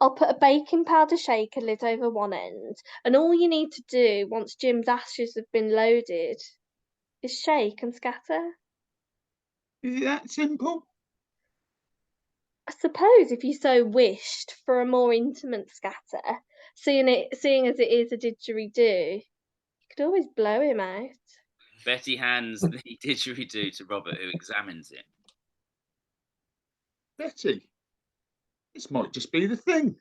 G: I'll put a baking powder shaker lid over one end, and all you need to do once Jim's ashes have been loaded is shake and scatter.
I: Is it that simple?
G: I suppose if you so wished for a more intimate scatter, seeing as it is a didgeridoo, you could always blow him out.
D: Betty hands the didgeridoo to Robert, who examines it.
I: Betty, this might just be the thing.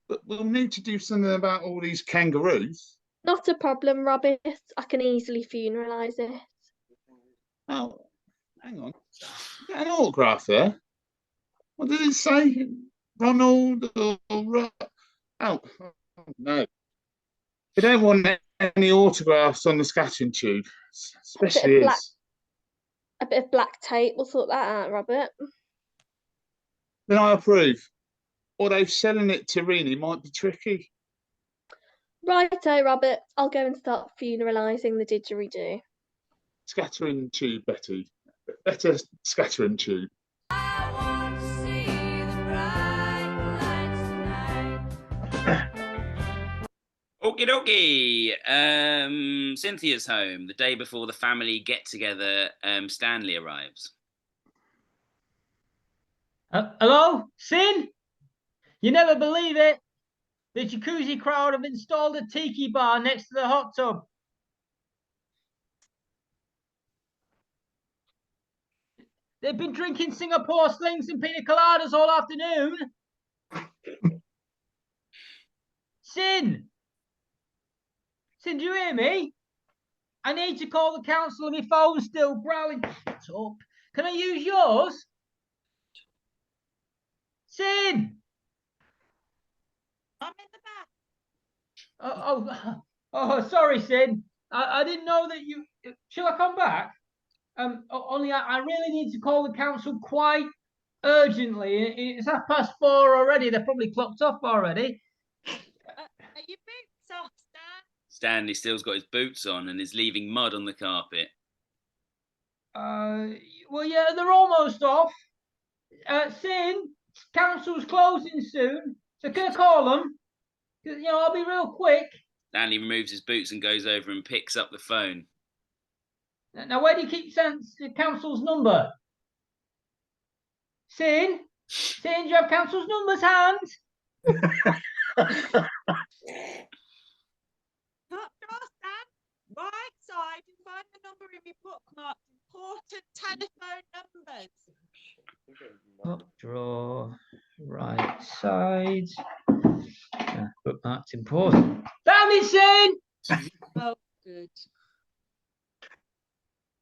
I: But we'll need to do something about all these kangaroos.
G: Not a problem, Robert. I can easily funeralise it.
I: Oh, hang on. Is that an autograph there? What did it say? Ronald or oh no. We don't want any autographs on the scattering tube, especially his.
G: A bit of black tape will sort that out, Robert.
I: Then I approve. Although selling it to Rini might be tricky.
G: Righto, Robert. I'll go and start funeralising the didgeridoo.
I: Scattering tube, Betty. Better scattering tube.
E: I want to see the bright lights tonight.
D: Okie dokie. Cynthia's home. The day before the family get together, Stanley arrives.
B: Hello, Sin? You never believe it. The jacuzzi crowd have installed a tiki bar next to the hot tub. They've been drinking Singapore slings and pina coladas all afternoon. Sin, do you hear me? I need to call the council and my phone's still growling. Shut up. Can I use yours? Sin!
F: I'm in the back.
B: Oh, sorry, Sin. I didn't know that you. Shall I come back? Only I really need to call the council quite urgently. It's 4:30 already. They're probably clocked off already.
F: Are your boots off, Stan?
D: Stanley still's got his boots on and is leaving mud on the carpet.
B: Well, yeah, they're almost off. Sin, council's closing soon, so can I call them? I'll be real quick.
D: Stanley removes his boots and goes over and picks up the phone.
B: Now, where do you keep the council's number? Sin, do you have council's numbers, hand?
F: Top drawer, Stan. Right side and find the number in my book marked important telephone numbers.
B: Top drawer, right side. Bookmarked important. Found it, Sin!
F: Oh, good.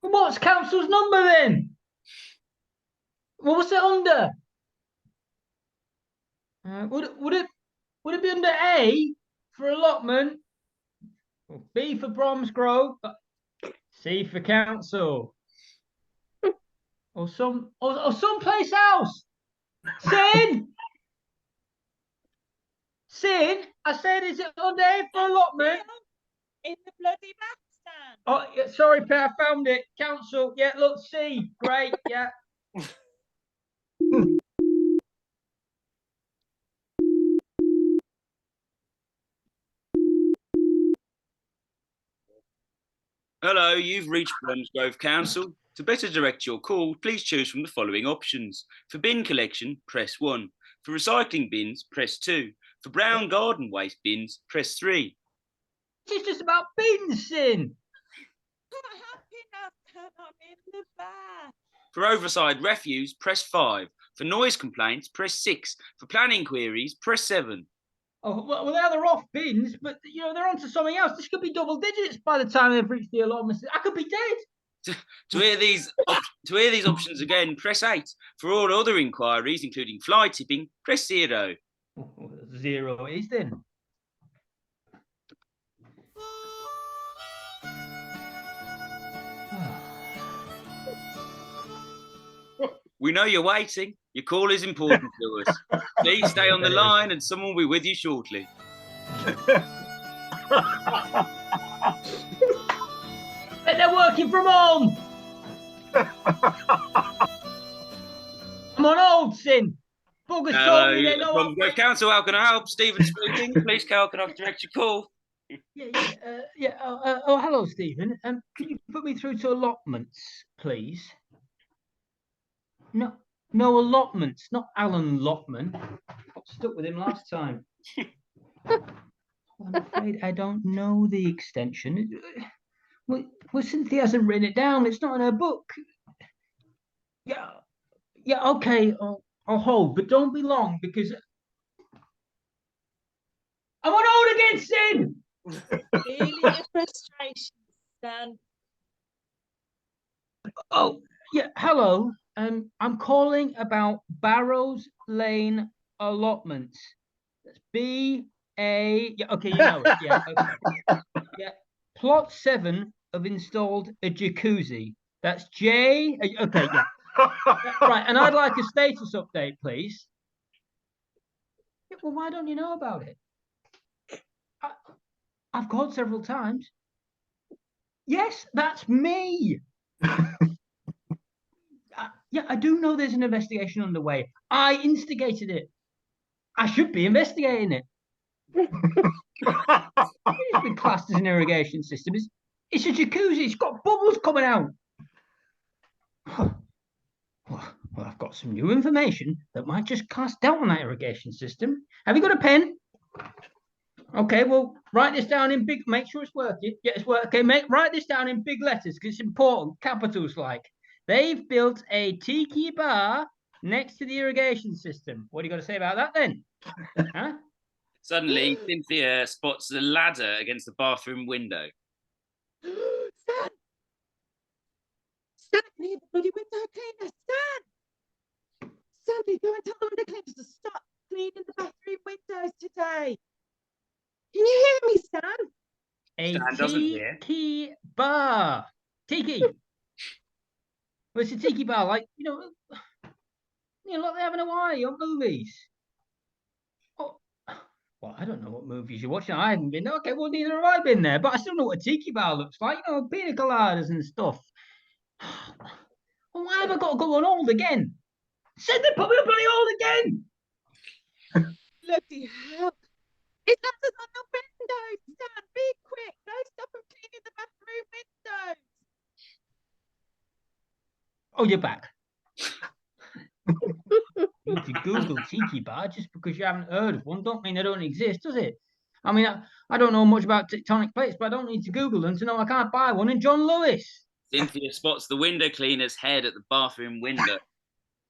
B: What's council's number then? Well, what's it under? Would it be under A for allotment, B for Bromsgrove, C for council, or someplace else? Sin, I said, is it under A for allotment?
F: In the bloody back, Stan.
B: Oh, yeah, sorry, Pat, I found it. Council, yeah, look, C, great, yeah.
D: Hello, you've reached Bromsgrove Council. To better direct your call, please choose from the following options. For bin collection, press 1. For recycling bins, press 2. For brown garden waste bins, press 3.
B: It's just about bins, Sin.
F: Not happy enough, Stan. I'm in the back.
D: For overside refuse, press 5. For noise complaints, press 6. For planning queries, press 7.
B: Oh, well, now they're off bins, but they're onto something else. This could be double digits by the time they've reached the allotment. I could be dead.
D: To hear these options again, press 8. For all other inquiries, including fly tipping, press 0.
B: Oh, 0 it is then.
D: We know you're waiting. Your call is important to us. Please stay on the line and someone will be with you shortly.
B: But they're working from home. I'm on hold, Sin. Buggers told me they know
D: From Grove Council, how can I help? Stephen speaking. Police car, can I direct your call?
B: Hello, Stephen. Can you put me through to allotments, please? No allotments, not Alan Lotman. Got stuck with him last time. I'm afraid I don't know the extension. Well, Cynthia hasn't written it down. It's not in her book. Yeah, okay. I'll hold, but don't be long because I'm on hold again, Sin.
F: Feeling your frustration, Stan.
B: Oh, yeah. Hello. I'm calling about Barrows Lane allotments. That's B-A. Yeah, okay, you know it. Yeah, okay. Yeah. Plot 7 have installed a jacuzzi. That's J. Okay, yeah. Right, and I'd like a status update, please. Yeah, well, why don't you know about it? I've called several times. Yes, that's me. Yeah, I do know there's an investigation underway. I instigated it. I should be investigating it. It's been classed as an irrigation system. It's a jacuzzi. It's got bubbles coming out. Well, I've got some new information that might just cast doubt on that irrigation system. Have you got a pen? Okay, well, write this down in big. Make sure it's working. Yeah, it's working. Okay, write this down in big letters because it's important. Capitals like. They've built a tiki bar next to the irrigation system. What do you got to say about that then? Huh?
D: Suddenly, Cynthia spots a ladder against the bathroom window.
F: Stan! Stan, I need the bloody window cleaner. Stan! Sandy, go and tell the window cleaners to stop cleaning the bathroom windows today. Can you hear me, Stan?
B: A
D: Stan doesn't hear.
B: tiki bar. Tiki. Well, it's a tiki bar, like, like they have in Hawaii on movies. Oh, well, I don't know what movies you're watching. I haven't been. Okay, well, neither have I been there, but I still know what a tiki bar looks like. Pina coladas and stuff. Well, why have I got to go on hold again? Said they put me on bloody hold again.
F: Bloody hell. It ladders on the windows, Stan. Be quick. Go stop them cleaning the bathroom windows.
B: Oh, you're back. You need to Google tiki bar just because you haven't heard of one. Don't mean they don't exist, does it? I mean, I don't know much about tectonic plates, but I don't need to Google them to know I can't buy one in John Lewis.
D: Cynthia spots the window cleaner's head at the bathroom window.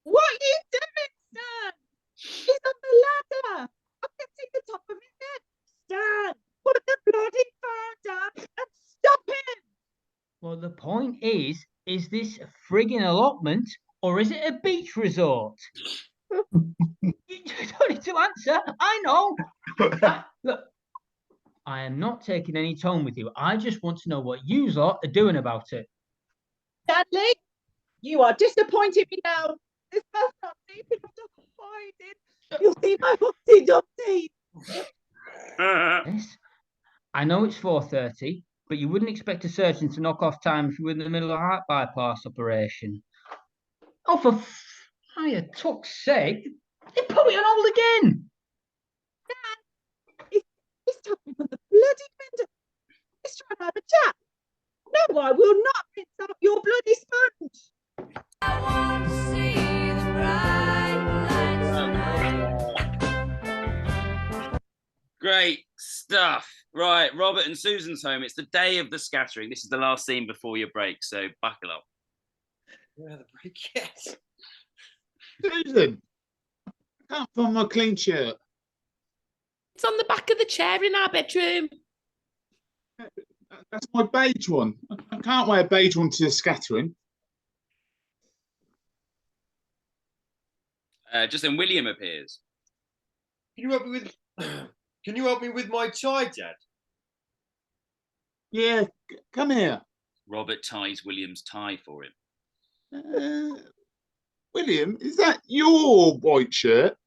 F: What are you doing, Stan? He's on the ladder. I can see the top of his head. Stan, put the bloody phone down and stop him.
B: Well, the point is this a frigging allotment or is it a beach resort? You don't need to answer. I know. Look, I am not taking any tone with you. I just want to know what you lot are doing about it.
F: Stanley, you are disappointing me now. This bus not deep enough to hide in. You'll see my Humpty Dumpty.
B: Yes. I know it's 4:30, but you wouldn't expect a surgeon to knock off time if you were in the middle of a heart bypass operation. Oh, for higher tuck's sake, they put me on hold again.
F: Dad, he's talking from the bloody window. He's trying to have a chat. No, I will not rinse out your bloody sponge.
E: I want to see the bright lights.
D: Great stuff. Right, Robert and Susan's home. It's the day of the scattering. This is the last scene before your break, so buckle up.
H: Where the break yet?
I: Susan, I can't find my clean shirt.
J: It's on the back of the chair in our bedroom.
I: That's my beige one. I can't wear a beige one to the scattering.
D: Just then William appears.
H: Can you help me with? Can you help me with my tie, Dad?
I: Yeah, come here.
D: Robert ties William's tie for him.
I: William, is that your white shirt?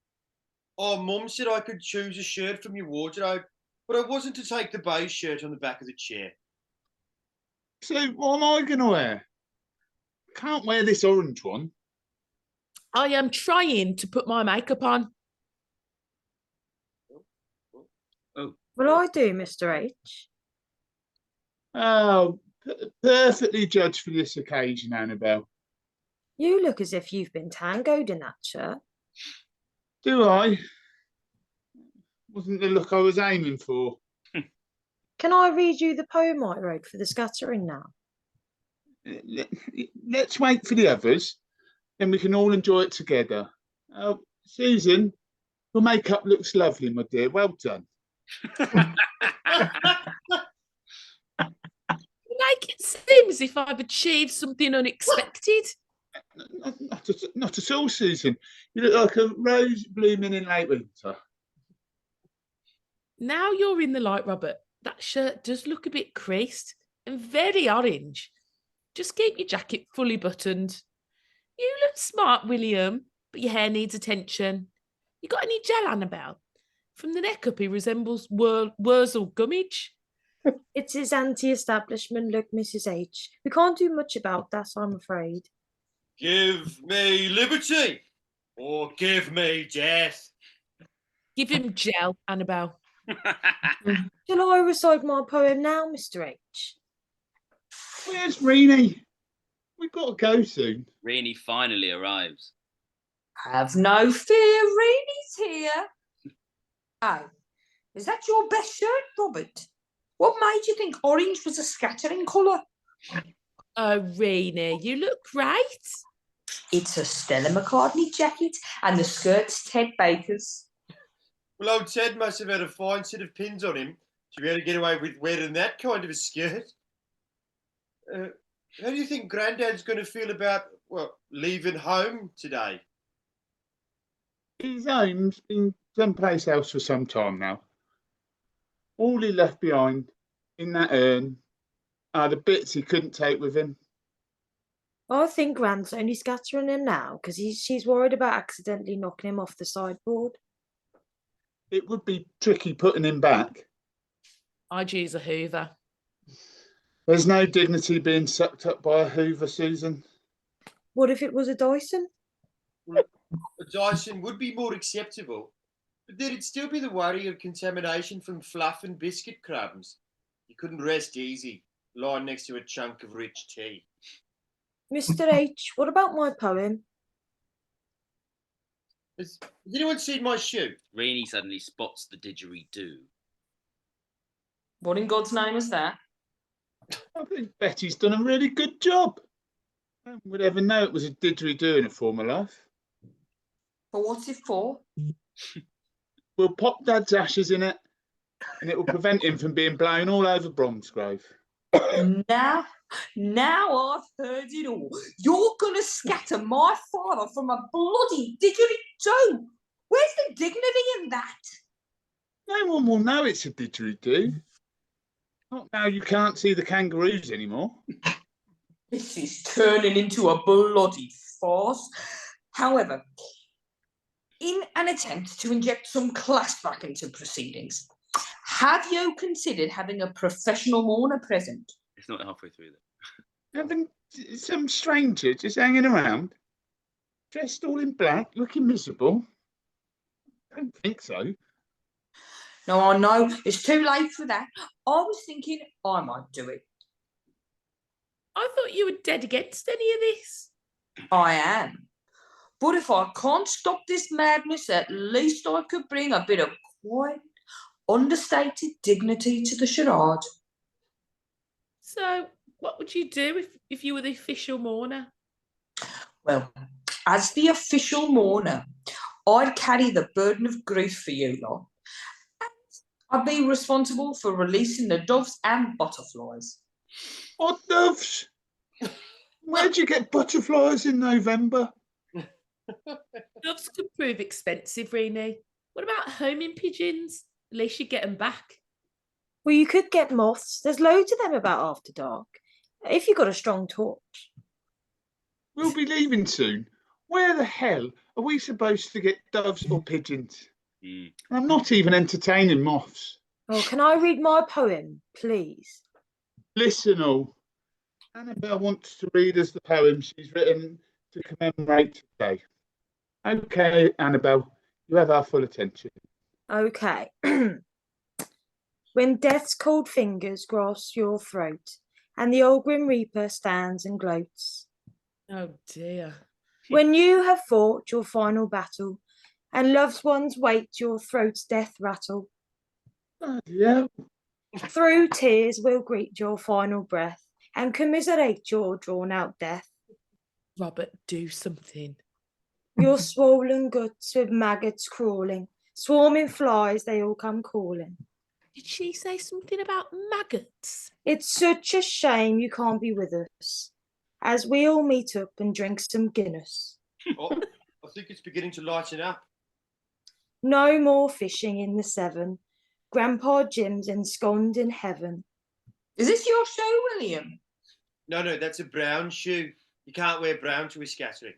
H: Oh, Mum said I could choose a shirt from your wardrobe, but I wasn't to take the beige shirt on the back of the chair.
I: So what am I going to wear? can't wear this orange one.
J: I am trying to put my makeup on.
K: Will I do, Mr. H?
I: Oh, perfectly judged for this occasion, Annabelle.
K: You look as if you've been tangoed in that shirt.
I: Do I? Wasn't the look I was aiming for.
K: Can I read you the poem I wrote for the scattering now?
I: Let's wait for the others, then we can all enjoy it together. Oh, Susan, your makeup looks lovely, my dear. Well done.
J: Make it seem as if I've achieved something unexpected.
I: Not at all, Susan. You look like a rose blooming in late winter.
J: Now you're in the light, Robert. That shirt does look a bit creased and very orange. Just keep your jacket fully buttoned. You look smart, William, but your hair needs attention. You got any gel, Annabelle? From the neck up, he resembles Wurzel Gummidge.
K: It's his anti-establishment look, Mrs. H. We can't do much about that, I'm afraid.
H: Give me liberty or give me death.
J: Give him gel, Annabelle.
K: Shall I recite my poem now, Mr. H?
I: Where's Reenie? We've got to go soon.
D: Rainy finally arrives.
C: Have no fear, Reenie's here. Oh, is that your best shirt, Robert? What made you think orange was a scattering colour?
J: Oh, Reenie, you look great.
C: It's a Stella McCartney jacket and the skirt's Ted Baker's.
H: Well, old Ted must have had a fine set of pins on him to be able to get away with wearing that kind of a skirt. How do you think Grandad's going to feel about, well, leaving home today?
I: His home's been someplace else for some time now. All he left behind in that urn are the bits he couldn't take with him.
K: I think Grant's only scattering him now because she's worried about accidentally knocking him off the sideboard.
I: It would be tricky putting him back.
J: I'd use a Hoover.
I: There's no dignity being sucked up by a Hoover, Susan.
K: What if it was a Dyson?
H: A Dyson would be more acceptable, but there'd still be the worry of contamination from fluff and biscuit crumbs. You couldn't rest easy, lying next to a chunk of rich tea.
K: Mr. H, what about my poem?
H: Has anyone seen my shoe?
D: Rainy suddenly spots the didgeridoo.
C: What in God's name is that?
I: I think Betty's done a really good job. No one would ever know it was a didgeridoo in a former life.
C: But what's it for?
I: We'll pop Dad's ashes in it, and it will prevent him from being blown all over Bromsgrove.
C: Now I've heard it all. You're going to scatter my father from a bloody didgeridoo. Where's the dignity in that?
I: No one will know it's a didgeridoo. Not now you can't see the kangaroos anymore.
C: This is turning into a bloody farce. However, in an attempt to inject some class back into proceedings, have you considered having a professional mourner present?
D: It's not halfway through there.
I: Having some stranger just hanging around, dressed all in black, looking miserable. I don't think so.
C: No, I know it's too late for that. I was thinking I might do it.
J: I thought you were dead against any of this.
C: I am. But if I can't stop this madness, at least I could bring a bit of quiet, understated dignity to the charade.
J: So, what would you do if you were the official mourner?
C: Well, as the official mourner, I'd carry the burden of grief for you lot. And I'd be responsible for releasing the doves and butterflies.
I: What doves? Where'd you get butterflies in November?
J: Doves could prove expensive, Reenie. What about homing pigeons? At least you get them back.
K: Well, you could get moths. There's loads of them about after dark. If you got a strong torch.
I: We'll be leaving soon. Where the hell are we supposed to get doves or pigeons? I'm not even entertaining moths.
K: Oh, can I read my poem, please?
I: Listen all. Annabelle wants to read us the poem she's written to commemorate today. Okay, Annabelle, you have our full attention.
K: Okay. When death's cold fingers grasp your throat, and the old grim reaper stands and gloats.
J: Oh dear.
K: When you have fought your final battle, and loved ones wait your throat's death rattle.
I: Yeah.
K: Through tears we'll greet your final breath, and commiserate your drawn out death.
J: Robert, do something.
K: Your swollen guts with maggots crawling, swarming flies, they all come calling.
J: Did she say something about maggots?
K: It's such a shame you can't be with us, as we all meet up and drink some Guinness.
H: Oh, I think it's beginning to lighten up.
K: No more fishing in the Severn. Grandpa Jim's ensconced in heaven.
C: Is this your show, William?
H: No, that's a brown shoe. You can't wear brown to a scattering.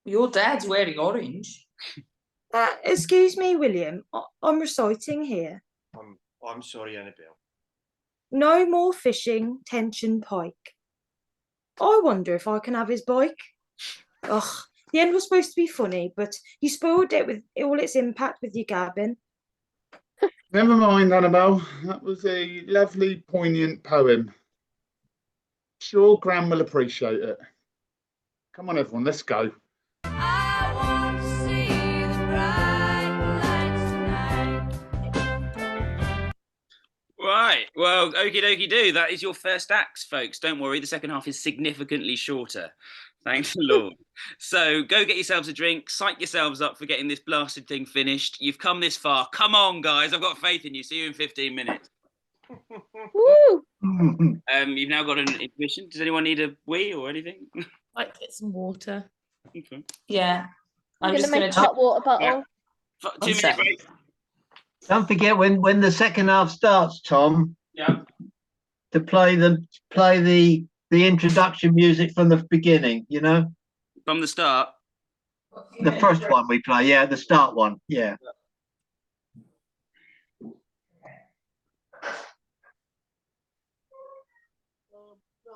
C: Your dad's wearing orange.
K: Excuse me, William. I'm reciting here.
H: I'm sorry, Annabelle.
K: No more fishing, tension pike. I wonder if I can have his bike. Ugh, the end was supposed to be funny, but you spoiled it with all its impact with your gabbing.
I: Never mind, Annabelle. That was a lovely, poignant poem. Sure, Gran will appreciate it. Come on, everyone, let's go.
E: I want to see the bright lights tonight.
D: Right. Well, okie dokie do. That is your first act, folks. Don't worry, the second half is significantly shorter. Thanks the Lord. So go get yourselves a drink, psych yourselves up for getting this blasted thing finished. You've come this far. Come on, guys. I've got faith in you. See you in 15 minutes.
G: Woo!
D: You've now got an intermission. Does anyone need a wee or anything?
J: Like get some water.
D: Okay.
C: Yeah.
G: I'm
C: just
G: gonna make a hot water bottle.
D: 2 minute break.
A: Don't forget when the second half starts, Tom.
D: Yeah.
A: To play the introduction music from the beginning. You know,
D: From the start.
A: the first one we play. Yeah, the start one. Yeah.
H: No,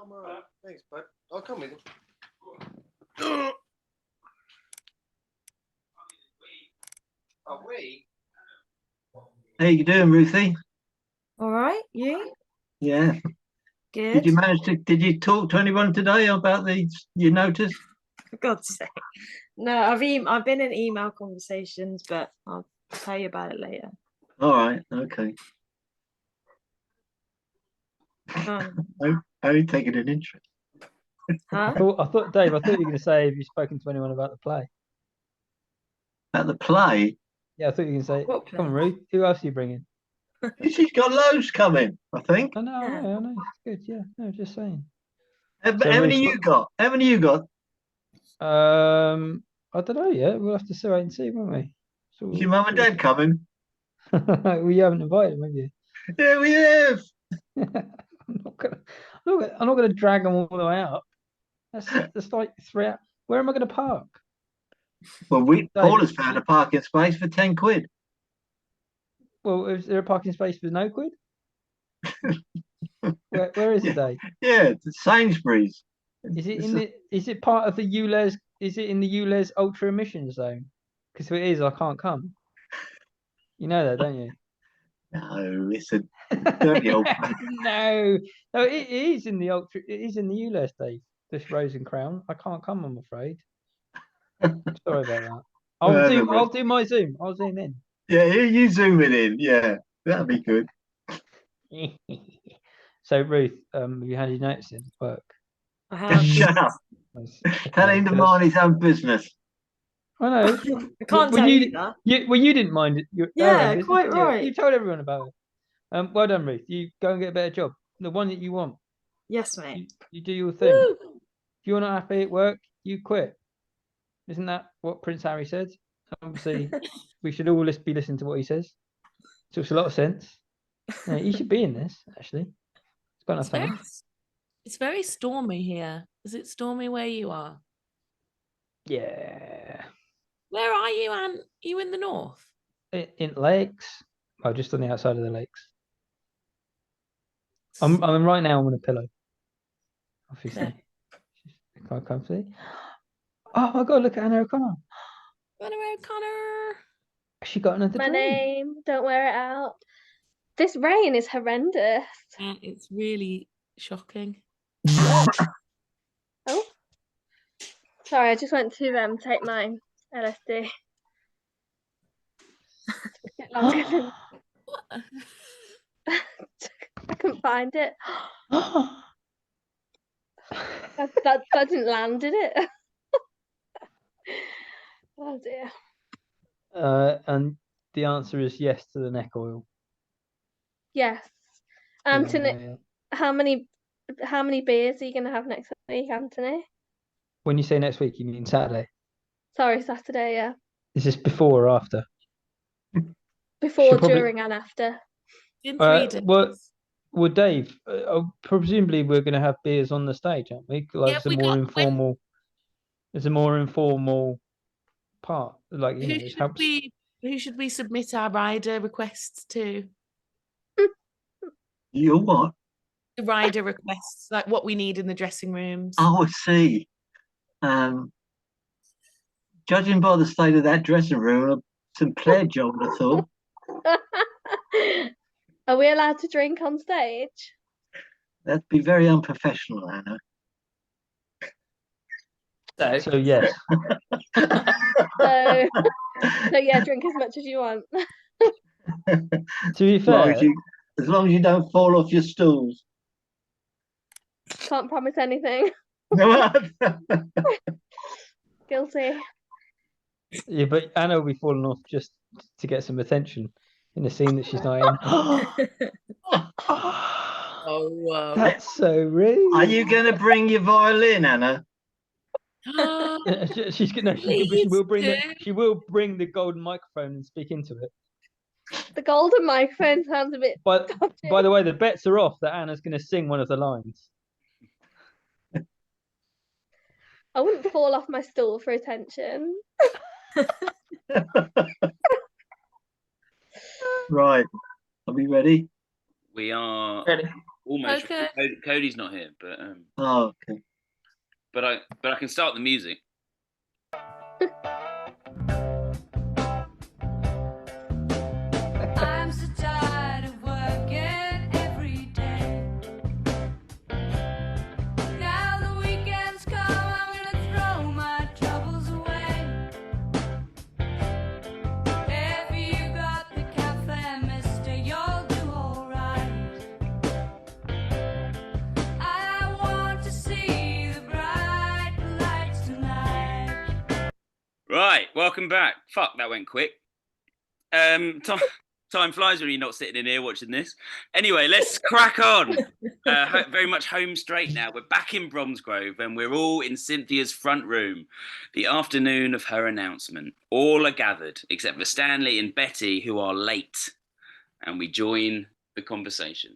H: I'm all right. Thanks, bud. I'll come with you. A wee?
A: How you doing, Ruthie?
K: All right, you?
A: Yeah.
K: Good.
A: Did you talk to anyone today about you noticed?
K: For God's sake. No, I've been in email conversations, but I'll tell you about it later.
A: All right. Okay. I'm taking an interest.
K: Huh?
B: I thought, Dave, I thought you were going to say, have you spoken to anyone about the play?
A: About the play?
B: Yeah, I thought you were going to say,
K: What
B: come on,
K: play?
B: Ruth, who else are you bringing?
A: She's got loads coming, I think.
B: I know,
K: Yeah.
B: I know, it's good, yeah, no, just saying.
A: How
B: So,
A: many
B: Ruth,
A: you got? How many you got?
B: I don't know yet, we'll have to wait and see, won't we? So
A: Is your mum and dad coming?
B: well, you haven't invited them, have you?
A: Yeah, we have.
B: I'm not gonna drag them all the way up. That's like 3 hours. Where am I going to park?
A: Well,
B: Dave,
A: Paula's found a parking space for 10 quid.
B: Well, is there a parking space for no quid? Where is it, Dave?
A: Yeah, it's Sainsbury's.
B: Is it is it part of the ULEZ? Is it in the ULEZ ultra emission zone? Because if it is, I can't come. You know that, don't you?
A: No, it's a dirty old place.
B: No, it is in the ultra. It is in the ULEZ, Dave. This Rose and Crown. I can't come, I'm afraid. Sorry about that. I'll do my Zoom. I'll zoom in.
A: Yeah, you zoom it in. Yeah, that'd be good.
B: So, Ruth, have you had your notes in work?
K: I have.
A: Shut up. Tell him to mind his own business.
B: I know.
K: I can't tell you that.
B: You didn't mind it.
K: Yeah, quite right.
B: You told everyone about it. Well done, Ruth. You go and get a better job. The one that you want.
K: Yes, mate.
B: You do your thing. Woo! If you're not happy at work, you quit. Isn't that what Prince Harry said? Obviously, we should all be listening to what he says. It makes a lot of sense. Yeah, you should be in this, actually. It's quite enough fun.
J: It's very stormy here. Is it stormy where you are?
B: Yeah.
J: Where are you, Anne? Are you in the north?
B: In lakes. Oh, just on the outside of the lakes. I'm right now. I'm on a pillow. obviously. She's quite comfy. Oh my God, look at Anna O'Connor.
J: Anna O'Connor.
B: She got another
G: My
B: dream.
G: name, don't wear it out. This rain is horrendous.
J: It's really shocking.
G: Oh, sorry, I just went to take my LSD. Took longer than- I couldn't find it. That didn't land, did it? Oh dear.
B: And the answer is yes to the neck oil.
G: Yes.
B: Yeah,
G: Anthony,
B: yeah.
G: how many beers are you gonna have next week, Anthony?
B: When you say next week, you mean Saturday?
G: Sorry, Saturday, yeah.
B: Is this before or after?
G: Before,
B: Should probably-
G: during, and after.
J: In 3 days.
B: Well, Dave, presumably we're going to have beers on the stage, aren't we? Like
J: Yeah,
B: it's a
J: we
B: more
J: got-
B: informal. It's a more informal part. Like you know, it helps.
J: Who should we submit our rider requests to?
A: You what?
J: The rider requests, like what we need in the dressing rooms.
A: Oh, I see. Judging by the state of that dressing room, some pledge, I would have thought.
G: Are we allowed to drink on stage?
A: That'd be very unprofessional, Anna.
B: So yes.
G: So, so yeah, drink as much as you want.
B: To be fair,
A: As long as you don't fall off your stools.
G: Can't promise anything. Guilty.
B: yeah, but Anna will be falling off just to get some attention in a scene that she's not in.
J: Oh, wow.
B: That's so rude.
A: Are you going to bring your violin, Anna?
B: She will bring the golden microphone and speak into it.
G: The golden microphone sounds a bit.
B: But by the way, the bets are off that Anna's going to sing one of the lines.
G: I wouldn't fall off my stool for attention.
A: Right. Are we ready?
D: We are
C: Ready.
D: almost.
J: Okay.
D: Cody's not here, but
A: Oh, okay.
D: but I can start the music.
E: I'm so tired of working every day. Now the weekend's come, I'm gonna throw my troubles away. If you got the cafe, mister, you'll do alright. I want to see the bright lights tonight.
D: Right, welcome back. Fuck, that went quick. Time flies when you're not sitting in here watching this. Anyway, let's crack on. Very much home straight now. We're back in Bromsgrove and we're all in Cynthia's front room. The afternoon of her announcement. All are gathered except for Stanley and Betty, who are late. And we join the conversation.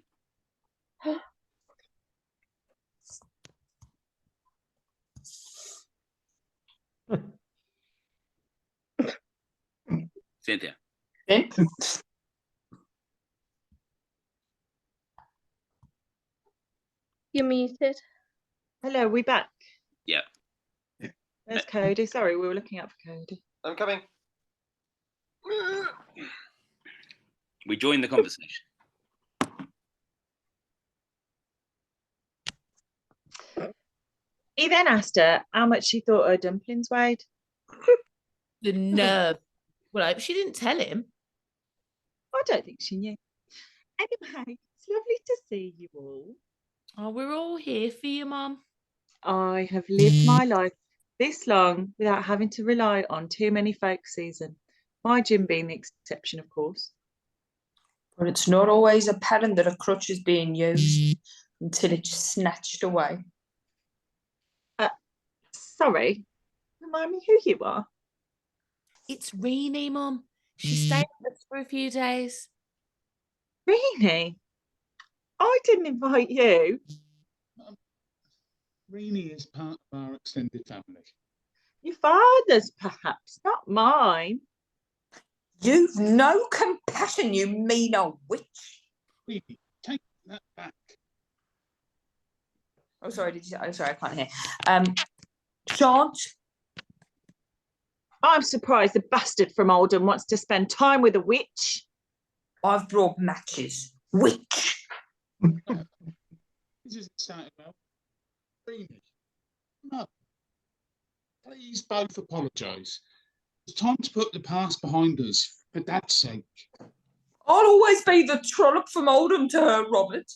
D: Cynthia.
G: You're muted.
F: Hello, we back.
D: Yeah.
F: There's Cody. Sorry, we were looking out for Cody.
H: I'm coming.
D: We join the conversation.
F: He then asked her how much she thought her dumplings weighed.
J: The nerve. Well, she didn't tell him.
F: I don't think she knew. Anyway, it's lovely to see you all.
J: Oh, we're all here for you, Mum.
F: I have lived my life this long without having to rely on too many folk season. My gym being the exception, of course.
C: But it's not always apparent that a crutch is being used until it's snatched away.
F: Sorry, remind me who you are.
J: It's Renee, Mum. She stayed with us for a few days.
F: Really? I didn't invite you.
I: Renee is part of our extended family.
F: Your father's, perhaps, not mine.
C: You've no compassion, you mean old witch.
I: Renee, take that back.
C: Oh, sorry. Did you? Oh, sorry. I can't hear. Chant.
F: I'm surprised the bastard from Oldham wants to spend time with a witch.
C: I've brought matches. Witch.
I: This isn't starting well. Greenie, no. Please both apologise. It's time to put the past behind us, for Dad's sake.
C: I'll always be the trollop from Oldham to her, Robert.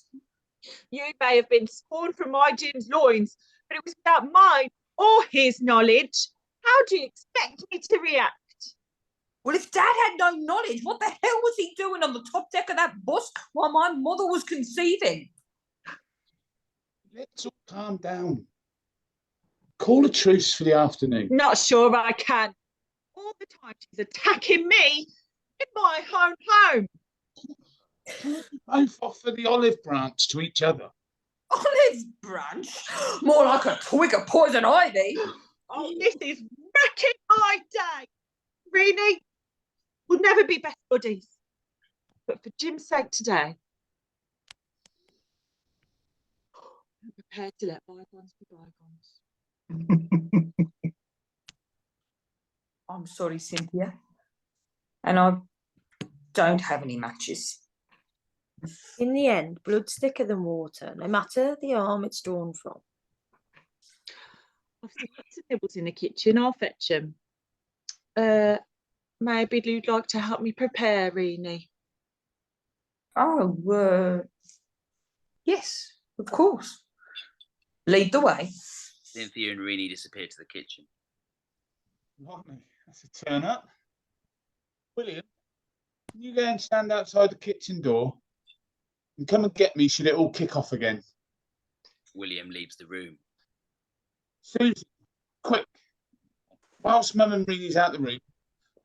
F: You may have been spawned from my Jim's loins, but it was without mine or his knowledge. How do you expect me to react?
C: Well, if Dad had no knowledge, what the hell was he doing on the top deck of that bus while my mother was conceiving?
I: Let's all calm down. Call a truce for the afternoon.
F: Not sure I can. All the time she's attacking me in my own home.
I: Both offer the olive branch to each other.
C: Olive branch? More like a twig of poison ivy.
F: Oh, this is wrecking my day. Greenie, we'll never be best buddies. But for Jim's sake today, I'm prepared to let bygones be bygones.
C: I'm sorry, Cynthia. And I don't have any matches.
K: In the end, blood's thicker than water, no matter the arm it's drawn from.
F: I've still got some nibbles in the kitchen. I'll fetch them. Maybe you'd like to help me prepare, Reenie.
C: Oh, yes, of course. Lead the way.
D: Cynthia and Reenie disappear to the kitchen.
I: Blimey, that's a turn up. William, can you go and stand outside the kitchen door and come and get me should it all kick off again?
D: William leaves the room.
I: Susan, quick. Whilst Mum and Reenie's out the room,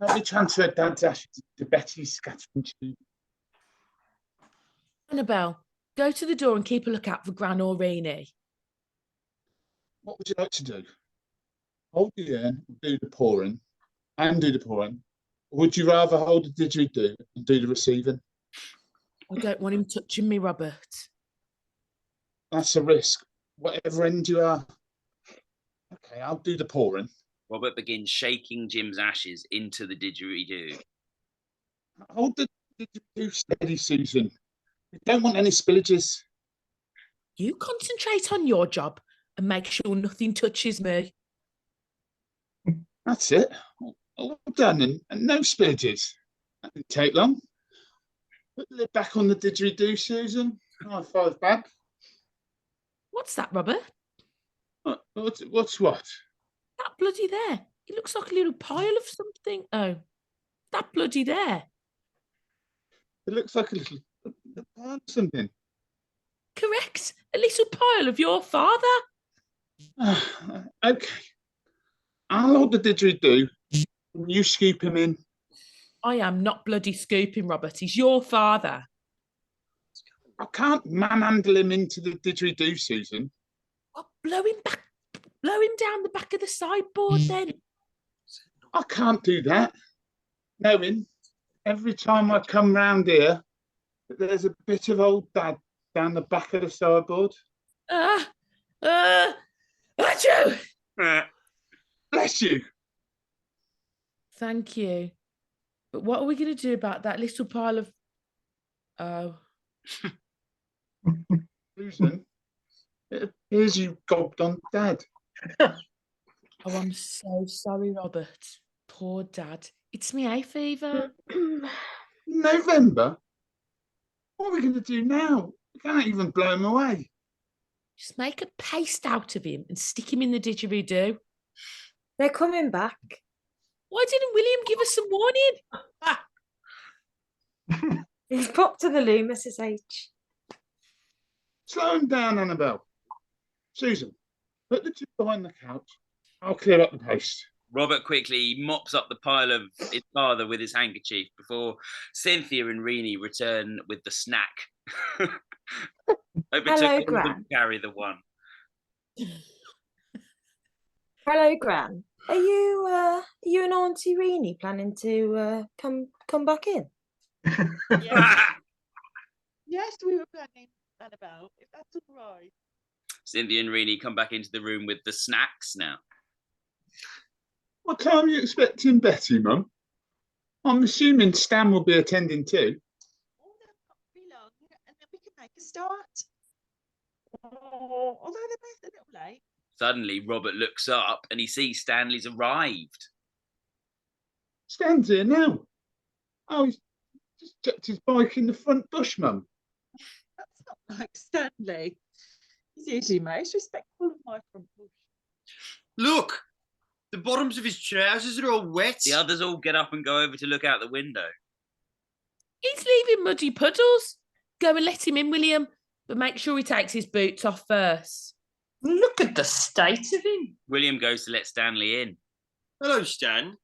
I: help me transfer Dad's ashes to Betty's scattering tube.
J: Annabelle, go to the door and keep a lookout for Gran or Reenie.
I: What would you like to do? Hold the urn and do the pouring, or would you rather hold the didgeridoo and do the receiving?
J: I don't want him touching me, Robert.
I: That's a risk, whatever end you are. Okay, I'll do the pouring.
D: Robert begins shaking Jim's ashes into the didgeridoo.
I: Hold the didgeridoo steady, Susan. We don't want any spillages.
J: You concentrate on your job and make sure nothing touches me.
I: That's it. All done and no spillages. That didn't take long. Put the lid back on the didgeridoo, Susan. High five back.
J: What's that, Robert?
I: What's what?
J: That bloody there. It looks like a little pile of something. Oh, that bloody there.
I: It looks like a little pile of something.
J: Correct. A little pile of your father.
I: Okay. I'll hold the didgeridoo and you scoop him in.
J: I am not bloody scooping, Robert. He's your father.
I: I can't manhandle him into the didgeridoo, Susan.
J: Well, blow him down the back of the sideboard then.
I: I can't do that. Knowing every time I come round here that there's a bit of old Dad down the back of the sideboard.
J: Achoo!
I: Bless you.
J: Thank you. But what are we going to do about that little pile of... Oh.
I: Susan, it appears you gobbed on Dad.
J: Oh, I'm so sorry, Robert. Poor Dad. It's me hay fever.
I: November? What are we going to do now? We can't even blow him away.
J: Just make a paste out of him and stick him in the didgeridoo.
K: They're coming back.
J: Why didn't William give us some warning?
K: He's popped to the loo, Mrs. H.
I: Slow him down, Annabelle. Susan, put the two behind the couch. I'll clear up the paste.
D: Robert quickly mops up the pile of his father with his handkerchief before Cynthia and Reenie return with the snack.
K: Hello, Gran.
D: Carry the one.
K: Hello, Gran. Are you and Auntie Reenie planning to come back in?
F: Yes, we were planning, Annabelle, if that's all right.
D: Cynthia and Rini come back into the room with the snacks now.
I: What time are you expecting Betty, Mum? I'm assuming Stan will be attending too.
F: Oh, they'll not be long, and then we can make a start. Oh, although they're both a little late.
D: Suddenly, Robert looks up and he sees Stanley's arrived.
I: Stan's here now. Oh, he's just chucked his bike in the front bush, Mum.
F: That's not like Stanley. He's usually most respectful of my front bush.
H: Look, the bottoms of his trousers are all wet.
D: The others all get up and go over to look out the window.
J: He's leaving muddy puddles. Go and let him in, William, but make sure he takes his boots off first.
C: Look at the state of him.
D: William goes to let Stanley in.
H: Hello, Stan.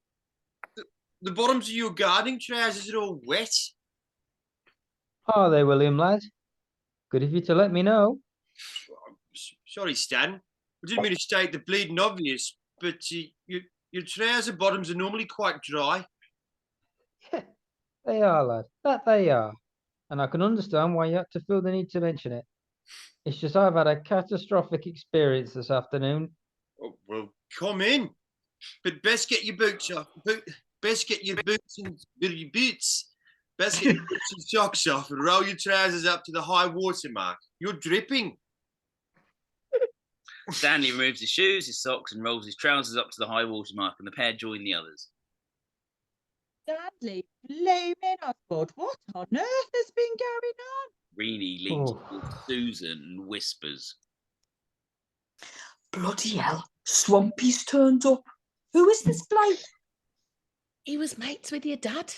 H: The bottoms of your gardening trousers are all wet.
L: Are they, William, lad? Good of you to let me know.
H: Sorry, Stan. I didn't mean to state the bleeding obvious, but your trouser bottoms are normally quite dry.
L: They are, lad. That they are. And I can understand why you had to feel the need to mention it. It's just I've had a catastrophic experience this afternoon.
H: Oh, well, come in. But best get your boots off. Best get your boots and your boots. Best get your boots and socks off and roll your trousers up to the high water mark. You're dripping.
D: Stanley removes his shoes, his socks, and rolls his trousers up to the high water mark, and the pair join the others.
F: Stanley, blooming Oswald, what on earth has been going on?
D: Rini leans
L: Oh.
D: towards Susan and whispers.
C: Bloody hell, Swampy's turned up. Who is this bloke?
J: He was mates with your dad.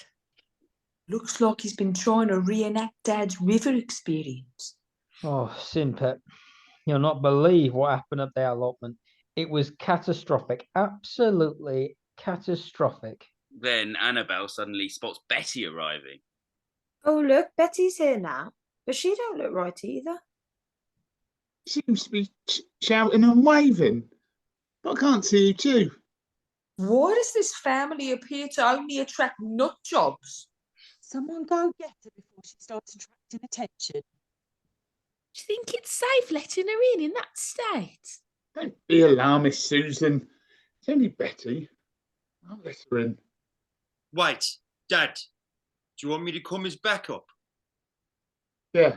C: Looks like he's been trying to reenact Dad's river experience.
L: Oh, Sinpet, you'll not believe what happened at the allotment. It was catastrophic. Absolutely catastrophic.
D: Then Annabelle suddenly spots Betty arriving.
K: Oh, look, Betty's here now, but she don't look right either.
I: Seems to be shouting and waving. But I can't see you too.
C: Why does this family appear to only attract nut jobs?
F: Someone go get her before she starts attracting attention.
J: Do you think it's safe letting her in that state?
I: Don't be alarmist, Susan. It's only Betty. I'll let her in.
H: Wait, Dad, do you want me to come as backup?
I: Yeah,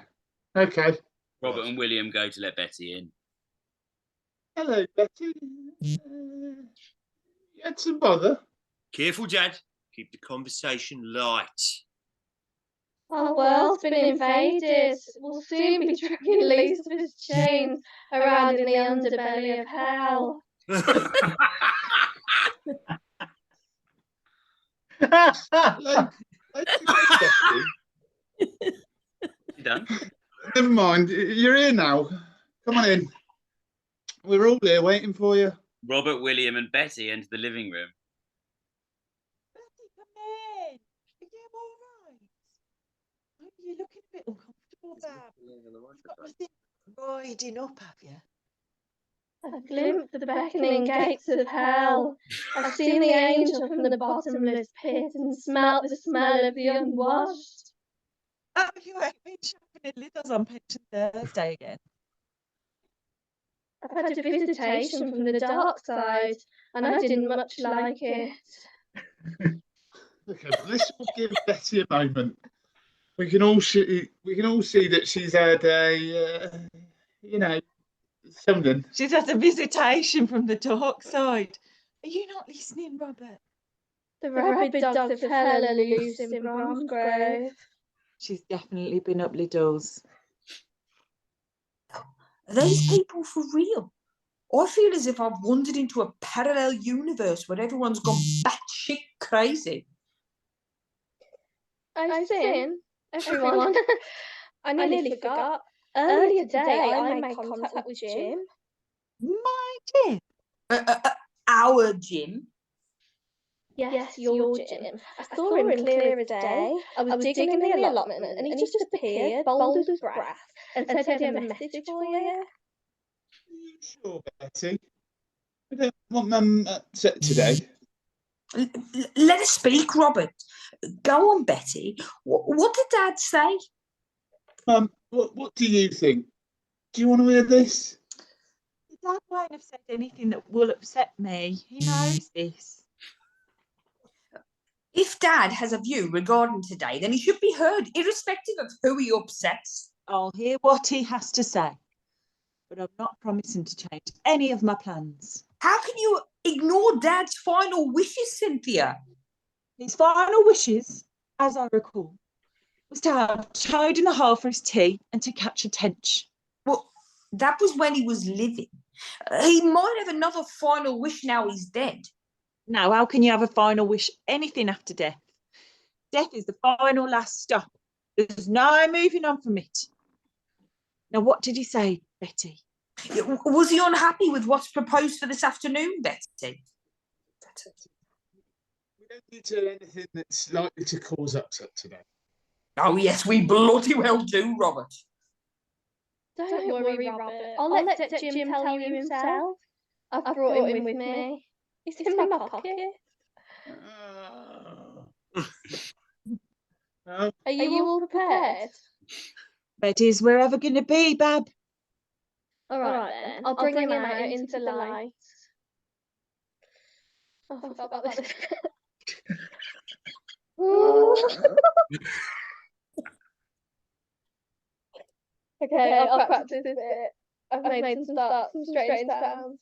I: okay.
D: Robert and William go to let Betty in.
I: Hello, Betty. You had some bother?
H: Careful, Dad. Keep the conversation light.
G: Our world's been invaded. We'll soon be dragging Lucifer's chains around in the underbelly of hell.
D: You done?
I: Never mind. You're here now. Come on in. We're all here waiting for you.
D: Robert, William, and Betty enter the living room.
F: Betty, come in. Are you all right? Oh, you're looking a bit uncomfortable, Bab. You've got nothing riding up, have you?
G: I've glimpsed the beckoning gates of hell. I've seen the angel from the bottomless pit and smelt the smell of the unwashed.
F: Oh, you ain't been shopping at Lidl's on Pension Thursday again.
G: I've had a visitation from the dark side, and I didn't much like it.
I: Okay, this will give Betty a moment. We can all see that she's had a, something.
F: She's had a visitation from the dark side. Are you not listening, Robert?
G: The rabid dogs of hell are loose in Bromsgrove.
F: She's definitely been up Lidl's.
C: Are these people for real? I feel as if I've wandered into a parallel universe where everyone's gone batshit crazy.
G: I've seen everyone. I nearly forgot. Earlier today, I made contact with Jim.
F: My Jim?
C: Our Jim?
G: Yes, your Jim. I saw him clear as day. I was digging in the allotment, and he just appeared, bold as brass, and said he had a message for you.
I: Sure, Betty. We don't want Mum upset today.
C: Let us speak, Robert. Go on, Betty. What did Dad say?
I: What do you think? Do you want to hear this?
F: Dad won't have said anything that will upset me. He knows this.
C: If Dad has a view regarding today, then he should be heard, irrespective of who he upsets.
F: I'll hear what he has to say, but I'm not promising to change any of my plans.
C: How can you ignore Dad's final wishes, Cynthia?
F: His final wishes, as I recall, was to have toad in the hole for his tea and to catch a tench.
C: Well, that was when he was living. He might have another final wish now he's dead.
F: Now, how can you have a final wish anything after death? Death is the final last stop. There's no moving on from it. Now, what did he say, Betty?
C: Was he unhappy with what's proposed for this afternoon, Betty?
I: We don't need to do anything that's likely to cause upset today.
C: Oh, yes, we bloody well do, Robert.
G: Don't worry, Robert. I'll let Jim tell you himself. I've brought him with me. It's in my pocket. Are you all prepared?
F: Betty's wherever going to be, Bab.
G: All right then. I'll bring him out into the light. Oh, I forgot about this. Okay, I'll practice this bit. I've made some strange sounds.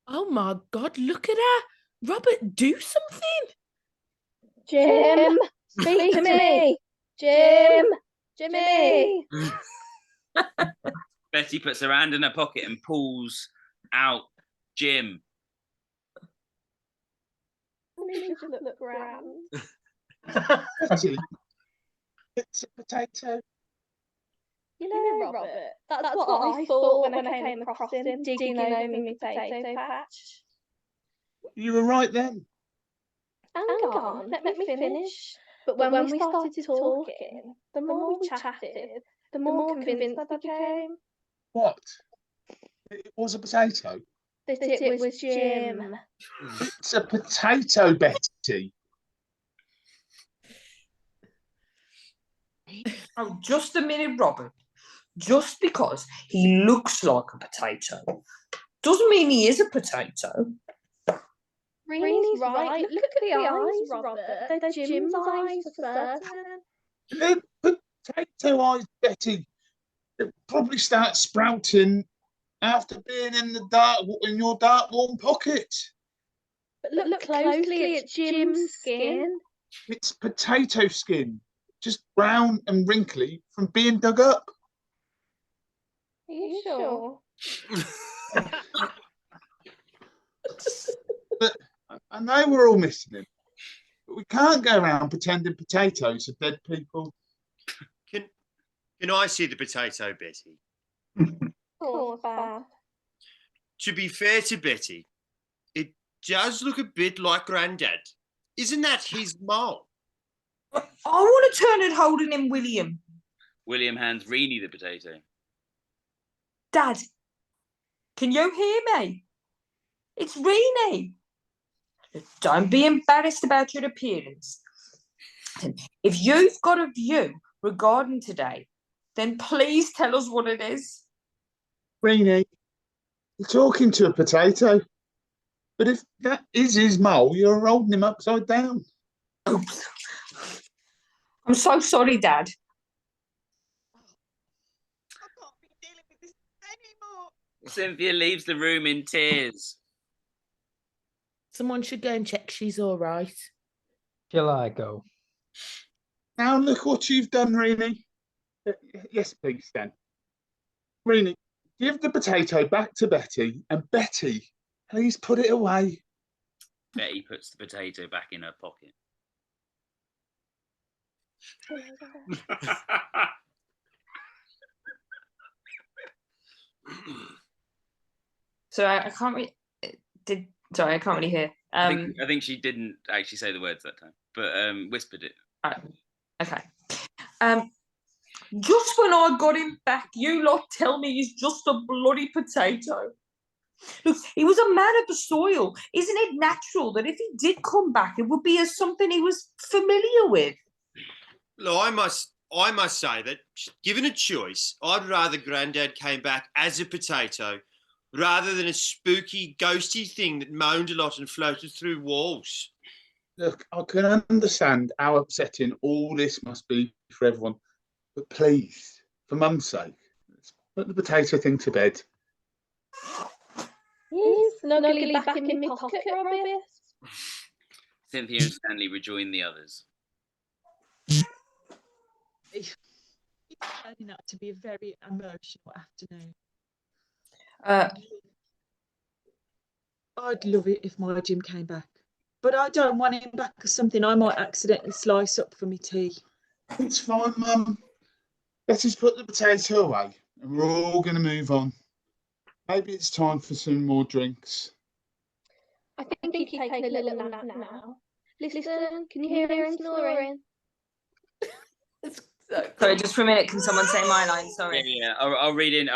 J: Oh my God, look at her. Robert, do something.
G: Jim, speak to me. Jimmy.
D: Betty puts her hand in her pocket and pulls out Jim.
G: You just look grand.
I: Betty, it's a potato.
G: You know, Robert, that's what I thought when I came across him, digging over my potato patch.
I: You were right then.
G: Hang on, let me finish. But when we started talking, the more we chatted, the more convinced I became
I: What? It was a potato?
G: that it was Jim.
I: It's a potato, Betty.
C: Oh, just a minute, Robert. Just because he looks like a potato doesn't mean he is a potato.
G: Reenie's right. Look at the eyes, Robert. They're Jim's eyes for certain.
I: They're potato eyes, Betty. It probably start sprouting after being in your dark warm pocket.
G: But look closely at Jim's skin.
I: It's potato skin, just brown and wrinkly from being dug up.
G: Are you sure?
I: But I know we're all missing him, but we can't go around pretending potatoes are dead people.
H: Can I see the potato, Betty?
G: Oh, Fab.
H: To be fair to Betty, it does look a bit like Grandad. Isn't that his mole?
C: I want to turn and holding him, William.
D: William hands Reenie the potato.
C: Dad, can you hear me? It's Reenie. Don't be embarrassed about your appearance. If you've got a view regarding today, then please tell us what it is.
I: Reenie, you're talking to a potato. But if that is his mole, you're holding him upside down.
C: Oops. I'm so sorry, Dad.
F: I can't be dealing with this anymore.
D: Cynthia leaves the room in tears.
J: Someone should go and check she's all right.
L: Shall I go?
I: Now look what you've done, Reenie. Yes, please, Dan. Reenie, give the potato back to Betty, and Betty, please put it away.
D: Betty puts the potato back in her pocket.
C: So I can't really Sorry, I can't really hear.
D: I think she didn't actually say the words that time, but whispered it.
C: Okay. Just when I got him back, you lot tell me he's just a bloody potato. Look, he was a man of the soil. Isn't it natural that if he did come back, it would be as something he was familiar with?
H: Well, I must say that, given a choice, I'd rather Grandad came back as a potato rather than a spooky, ghosty thing that moaned a lot and floated through walls.
I: Look, I can understand how upsetting all this must be for everyone, but please, for Mum's sake, let's put the potato thing to bed.
G: Snuggly back in my pocket, Robbie.
D: Cynthia and Stanley rejoin the others.
F: It's turning out to be a very emotional afternoon. I'd love it if my Jim came back, but I don't want him back as something I might accidentally slice up for me tea.
I: It's fine, Mum. Let's just put the potato away and we're all going to move on. Maybe it's time for some more drinks.
G: I think he's taking a little nap now. Listen, can you hear him snoring?
C: Sorry, just for a minute. Can someone say my line? Sorry.
D: Yeah. I'll read in.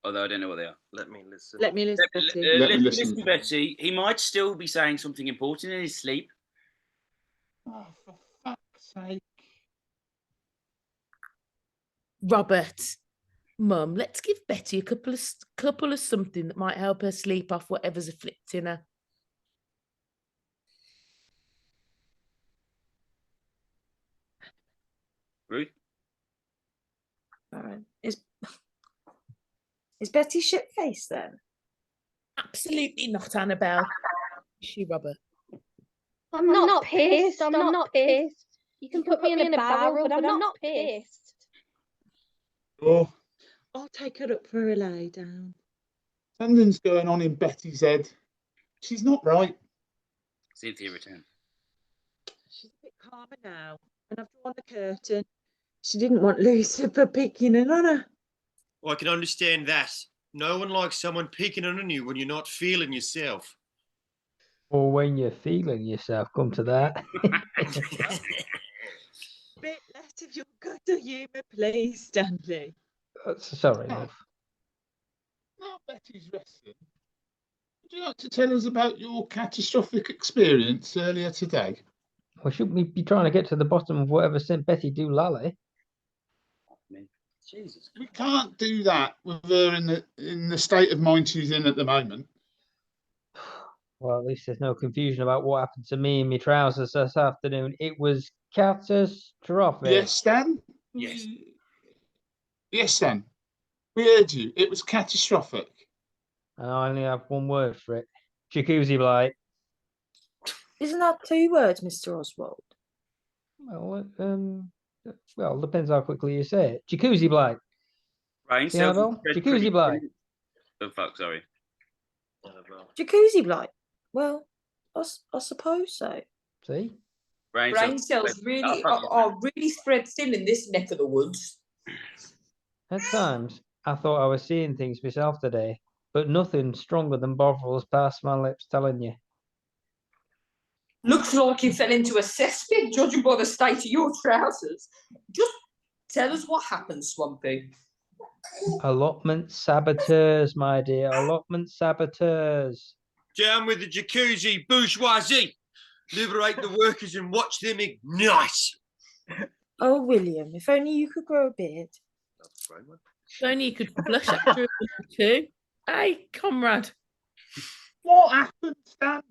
D: Although I don't know what they are.
H: Let me listen.
F: Let me listen, Betty.
I: Let me
D: listen,
I: listen.
D: Betty. He might still be saying something important in his sleep.
I: Oh, for fuck's sake.
J: Robert, Mum, let's give Betty a couple of something that might help her sleep off whatever's afflicting her.
D: Ruth?
K: All right. Is Betty shit-faced then?
J: Absolutely not, Annabelle. Is she, Robert?
G: I'm not pissed. I'm not pissed. You can put me in a barrel, but I'm not pissed.
I: Oh,
F: I'll take her up for a lay down.
I: something's going on in Betty's head. She's not right.
D: Cynthia returned.
F: She's a bit calmer now, and I've drawn the curtain. She didn't want Lucifer picking in on her.
H: Well, I can understand that. No one likes someone picking on you when you're not feeling yourself.
L: Or when you're feeling yourself, come to that.
F: Bit less of your gutter humour, please, Stanley.
L: Sorry, love.
I: Now Betty's resting. Would you like to tell us about your catastrophic experience earlier today?
L: Well, shouldn't we be trying to get to the bottom of whatever sent Betty do lally?
D: Jesus.
I: We can't do that with her in the state of mind she's in at the moment.
L: Well, at least there's no confusion about what happened to me in my trousers this afternoon. It was catastrophic.
I: Yes, Stan?
H: Yes.
I: Yes, Stan. We heard you. It was catastrophic.
L: And I only have one word for it. Jacuzzi blight.
K: Isn't that 2 words, Mr. Oswald?
L: Well, depends how quickly you say it. Jacuzzi blight.
D: Right,
L: See, Annabelle? Jacuzzi blight.
D: Oh, fuck, sorry.
K: Jacuzzi blight? Well, I suppose so.
L: See?
C: Brain cells really are really spread thin in this neck of the woods.
L: At times, I thought I was seeing things myself today, but nothing stronger than Bovrils past my lips telling you.
C: Looks like you fell into a cesspit, judging by the state of your trousers. Just tell us what happened, Swampy.
L: Allotment saboteurs, my dear. Allotment saboteurs.
H: Down with the jacuzzi bourgeoisie. Liberate the workers and watch them ignite.
K: Oh, William, if only you could grow a beard.
J: If only you could blush after a too. Hey, comrade.
I: What happened, Stan?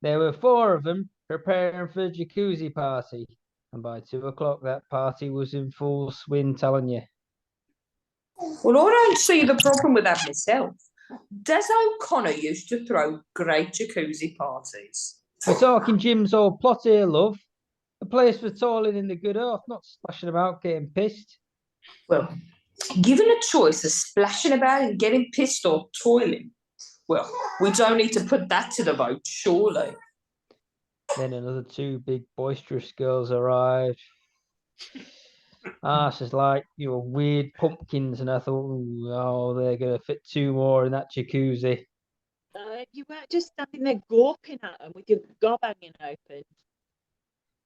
L: There were 4 of them preparing for a jacuzzi party. And by 2 o'clock, that party was in full swing, telling you.
C: Well, I don't see the problem with that myself. Des O'Connor used to throw great jacuzzi parties.
L: We're talking Jim's old plot here, love. A place for toiling in the good earth, not splashing about getting pissed.
C: Well, given a choice of splashing about and getting pissed or toiling, well, we don't need to put that to the vote, surely.
L: Then another 2 big boisterous girls arrived. Arses like weird pumpkins, and I thought, oh, they're gonna fit 2 more in that jacuzzi.
F: You weren't just standing there gawping at them with your gob hanging open.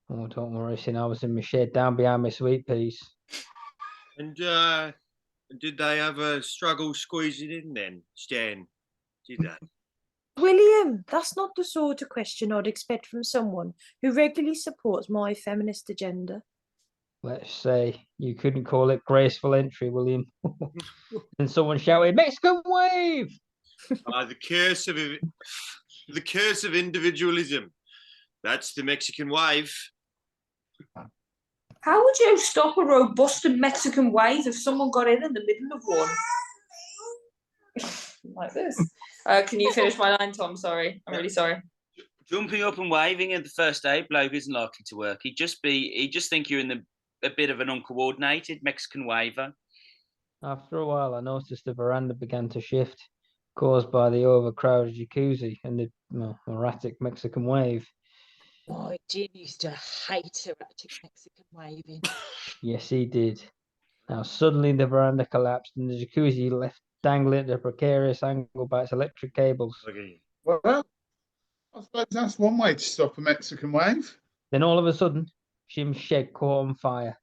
L: Oh, don't worry, sin, I was in my shed down behind my sweet peas.
H: And did they have a struggle squeezing in then, Stan? Did they?
K: William, that's not the sort of question I'd expect from someone who regularly supports my feminist agenda.
L: Let's say you couldn't call it graceful entry, William. And someone shouted, Mexican wave!
H: The curse of individualism. That's the Mexican wave.
C: How would you stop a robust Mexican wave if someone got in the middle of one? Like this. Can you finish my line, Tom? Sorry. I'm really sorry.
D: Jumping up and waving at the first aid bloke isn't likely to work. He'd just think you're in a bit of an uncoordinated Mexican waver.
L: After a while, I noticed the veranda began to shift, caused by the overcrowded jacuzzi and the erratic Mexican wave.
F: Oh, Jim used to hate erratic Mexican waving.
L: Yes, he did. Now, suddenly the veranda collapsed and the jacuzzi left dangling at a precarious angle by its electric cables.
H: Okay.
I: Well, I suppose that's one way to stop a Mexican wave.
L: Then all of a sudden, Jim's shed caught on fire.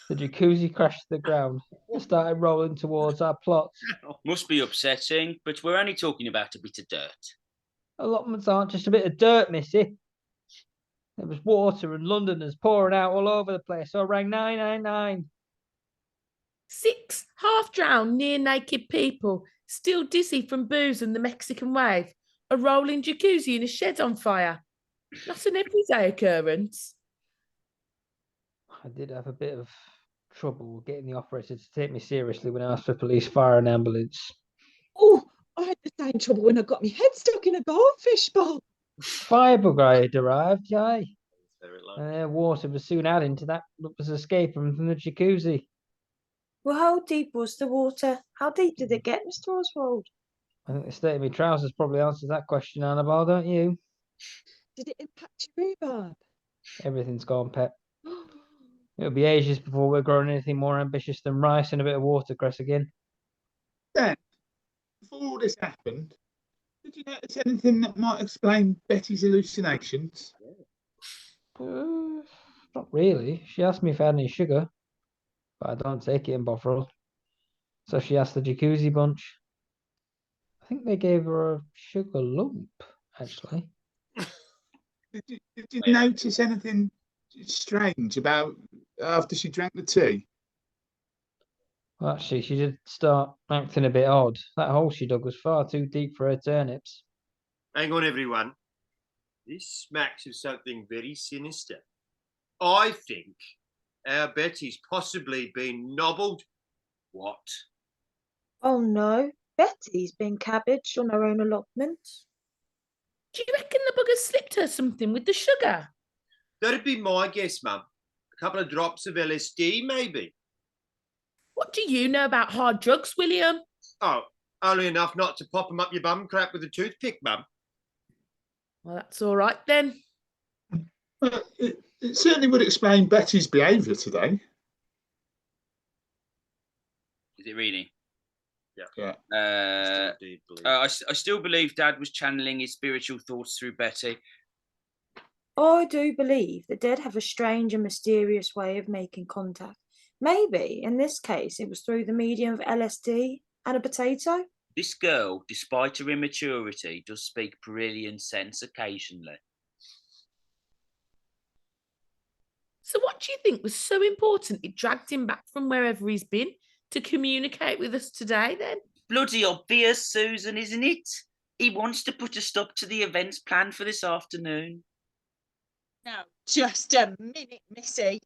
L: The jacuzzi crashed to the ground and started rolling towards our plot.
D: Must be upsetting, but we're only talking about a bit of dirt.
L: Allotments aren't just a bit of dirt, missy. There was water and Londoners pouring out all over the place, so I rang 999.
J: 6 half-drowned, near-naked people, still dizzy from booze and the Mexican wave, a rolling jacuzzi in a shed on fire. Not an everyday occurrence.
L: I did have a bit of trouble getting the operator to take me seriously when I asked for police, fire and ambulance.
F: Oh, I had the same trouble when I got my head stuck in a goldfish bowl.
L: Fire brigade arrived, aye. And water was soon adding to that was escaping from the jacuzzi.
K: Well, how deep was the water? How deep did it get, Mr. Oswald?
L: I think the state of my trousers probably answers that question, Annabelle, don't you?
F: Did it impact your rhubarb?
L: Everything's gone, pet. It'll be ages before we're growing anything more ambitious than rice and a bit of watercress again.
I: Then, before all this happened, did you notice anything that might explain Betty's hallucinations?
L: Not really. She asked me if I had any sugar, but I don't take it in Bovril. So she asked the jacuzzi bunch. I think they gave her a sugar lump, actually.
I: Did you notice anything strange about after she drank the tea?
L: Well, actually, she did start acting a bit odd. That hole she dug was far too deep for her turnips.
H: Hang on, everyone. This smacks of something very sinister. I think our Betty's possibly been nobbled. What?
K: Oh no, Betty's been cabbaged on her own allotment.
J: Do you reckon the bugger slipped her something with the sugar?
H: That'd be my guess, Mum. A couple of drops of LSD, maybe.
J: What do you know about hard drugs, William?
H: Oh, only enough not to pop 'em up your bum crap with a toothpick, Mum.
J: Well, that's all right then.
I: It certainly would explain Betty's behaviour today.
D: Is it really?
H: Yeah.
D: I still believe Dad was channeling his spiritual thoughts through Betty.
K: I do believe that Dad have a strange and mysterious way of making contact. Maybe, in this case, it was through the medium of LSD and a potato.
D: This girl, despite her immaturity, does speak Perillian sense occasionally.
J: So what do you think was so important it dragged him back from wherever he's been to communicate with us today then?
D: Bloody obvious, Susan, isn't it? He wants to put a stop to the events planned for this afternoon.
F: Now, just a minute, Missy.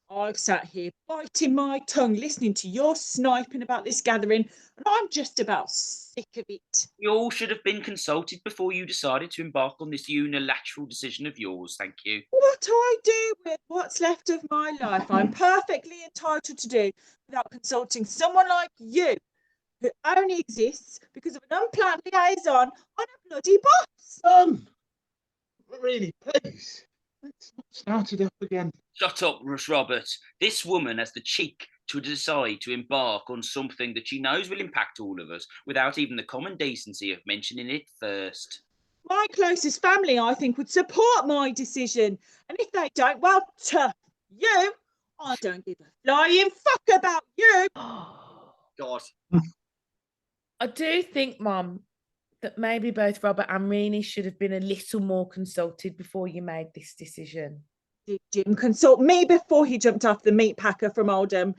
F: I've sat here biting my tongue listening to your sniping about this gathering, and I'm just about sick of it.
D: You all should have been consulted before you decided to embark on this unilateral decision of yours, thank you.
F: What I do with what's left of my life, I'm perfectly entitled to do without consulting someone like you, who only exists because of an unplanned liaison on a bloody bus.
I: Really, please. Let's not start it up again.
D: Shut up, Russ Roberts. This woman has the cheek to decide to embark on something that she knows will impact all of us without even the common decency of mentioning it first.
F: My closest family, I think, would support my decision. And if they don't, well, you, I don't give a flying fuck about you.
H: God.
J: I do think, Mum, that maybe both Robert and Rini should have been a little more consulted before you made this decision.
F: Did Jim consult me before he jumped off the meat packer from Oldham?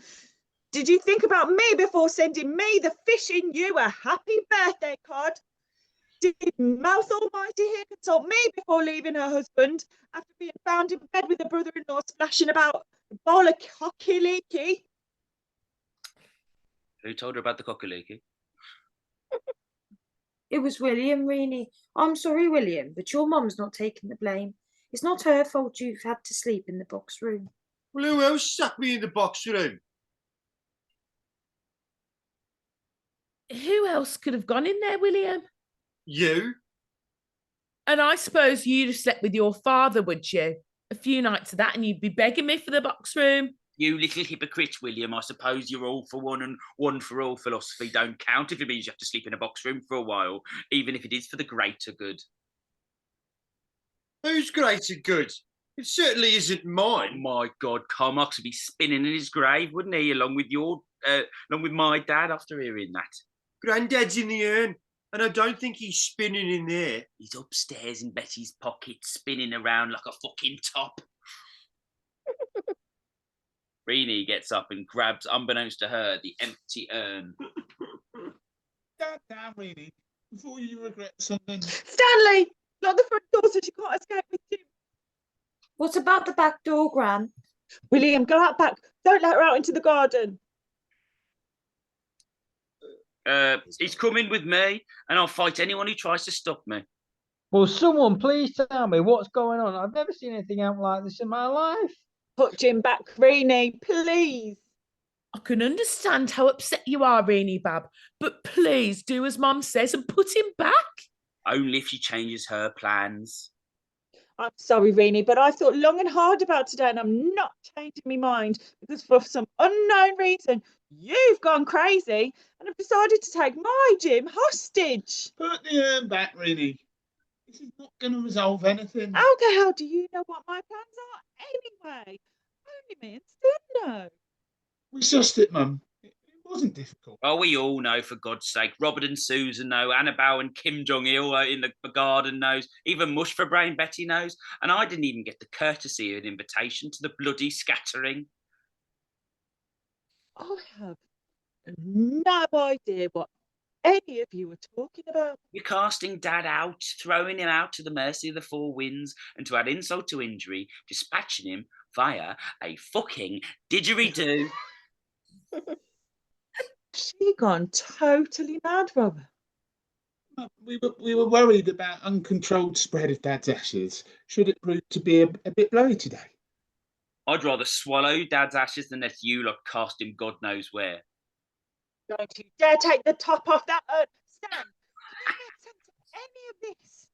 F: Did you think about me before sending me the fishing you a happy birthday card? Did Mouse Almighty here consult me before leaving her husband after being found in bed with her brother-in-law splashing about a bowl of cocky leaky?
D: Who told her about the cockalookie?
K: It was William, Reenie. I'm sorry, William, but your mum's not taking the blame. It's not her fault you've had to sleep in the box room.
H: Well, who else stuck me in the box room?
J: Who else could have gone in there, William?
H: You?
J: And I suppose you'd have slept with your father, would you? A few nights of that, and you'd be begging me for the box room.
D: You little hypocrite, William. I suppose your all for one and one for all philosophy don't count if it means you have to sleep in a box room for a while, even if it is for the greater good.
H: Whose greater good? It certainly isn't mine.
D: My God, Carmox would be spinning in his grave, wouldn't he? Along with my dad after hearing that.
H: Granddad's in the urn, and I don't think he's spinning in there.
D: He's upstairs in Betty's pocket, spinning around like a fucking top. Reenie gets up and grabs, unbeknownst to her, the empty urn.
I: Down, Reenie, before you regret something.
F: Stanley! Lock the front door so she can't escape with Jim.
K: What about the back door, Gran?
F: William, go out back. Don't let her out into the garden.
D: He's coming with me, and I'll fight anyone who tries to stop me.
L: Will someone please tell me what's going on? I've never seen anything out like this in my life.
F: Put Jim back, Reenie, please.
J: I can understand how upset you are, Reenie Bab, but please do as Mum says and put him back.
D: Only if she changes her plans.
F: I'm sorry, Reenie, but I thought long and hard about today and I'm not changing my mind because for some unknown reason, you've gone crazy and have decided to take my Jim hostage.
I: Put the urn back, Reenie. This is not going to resolve anything.
F: How the hell do you know what my plans are anyway? Only me and Stu know.
I: We sussed it, Mum. It wasn't difficult.
D: Oh, we all know, for God's sake. Robert and Susan know, Annabelle and Kim Jong-il in the garden knows, even Mush for Brain Betty knows, and I didn't even get the courtesy of an invitation to the bloody scattering.
F: I have no idea what any of you are talking about.
D: You're casting Dad out, throwing him out to the mercy of the four winds, and to add insult to injury, dispatching him via a fucking didgeridoo.
F: She gone totally mad, Robert.
I: We were worried about uncontrolled spread of Dad's ashes. Should it prove to be a bit blowy today?
D: I'd rather swallow Dad's ashes than let you lot cast him God knows where.
F: Don't you dare take the top off that urn. Stan, do you make sense of any of this?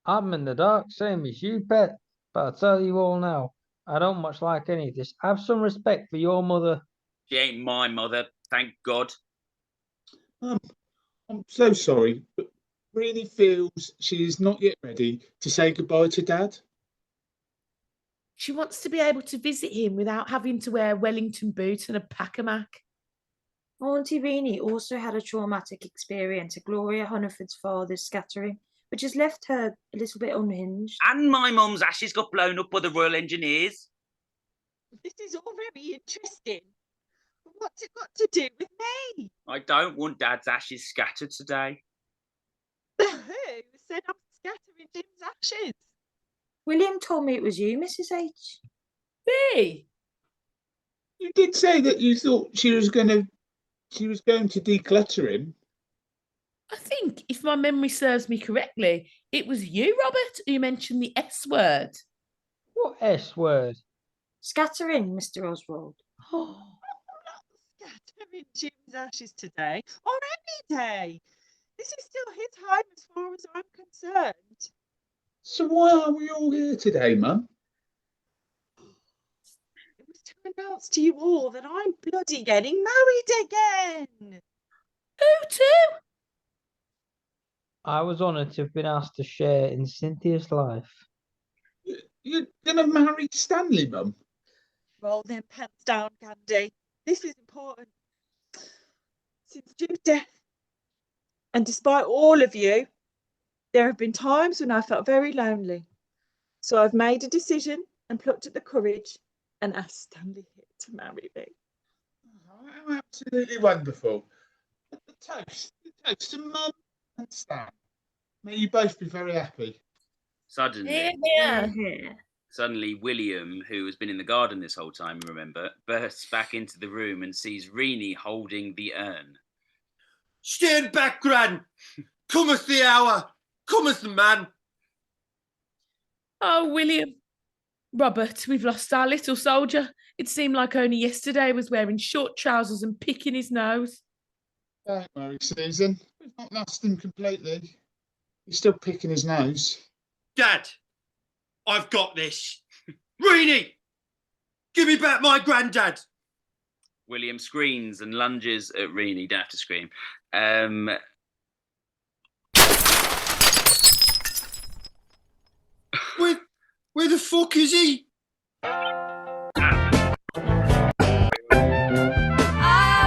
L: I'm in the dark, same as you, Pet. But I'll tell you all now, I don't much like any of this. Have some respect for your mother.
D: She ain't my mother, thank God.
I: I'm so sorry, but Reenie feels she is not yet ready to say goodbye to Dad.
J: She wants to be able to visit him without having to wear Wellington boots and a pack-a-mac.
K: Auntie Reenie also had a traumatic experience at Gloria Hunniford's father's scattering, which has left her a little bit unhinged.
D: And my mum's ashes got blown up by the Royal Engineers.
F: This is all very interesting. But what's it got to do with me?
D: I don't want Dad's ashes scattered today.
F: Who said I'm scattering Jim's ashes?
K: William told me it was you, Mrs. H.
J: Me?
I: You did say that you thought she was going to declutter him.
J: I think, if my memory serves me correctly, it was you, Robert, who mentioned the S word.
L: What S word?
K: Scattering, Mr. Oswald.
F: Oh, I'm not scattering Jim's ashes today or any day. This is still his home as far as I'm concerned.
I: So why are we all here today, Mum?
F: It was to announce to you all that I'm bloody getting married again.
J: Who to?
L: I was honoured to have been asked to share in Cynthia's life.
I: You're going to marry Stanley, Mum?
F: Roll them pants down, Candy. This is important. Since Jim's death, and despite all of you, there have been times when I felt very lonely. So I've made a decision and plucked up the courage and asked Stanley to marry me.
I: How absolutely wonderful. The toast to Mum and Stan. May you both be very happy.
D: Suddenly,
J: Yeah.
D: suddenly, William, who has been in the garden this whole time, remember, bursts back into the room and sees Reenie holding the urn.
H: Stand back, Gran. Cometh the hour. Cometh the man.
J: Oh, William. Robert, we've lost our little soldier. It seemed like only yesterday he was wearing short trousers and picking his nose.
I: Don't worry, Susan. We've not lost him completely. He's still picking his nose.
H: Dad, I've got this. Reenie, give me back my granddad.
D: William screams and lunges at Reenie. Don't have to scream.
H: Where the fuck is he?
E: I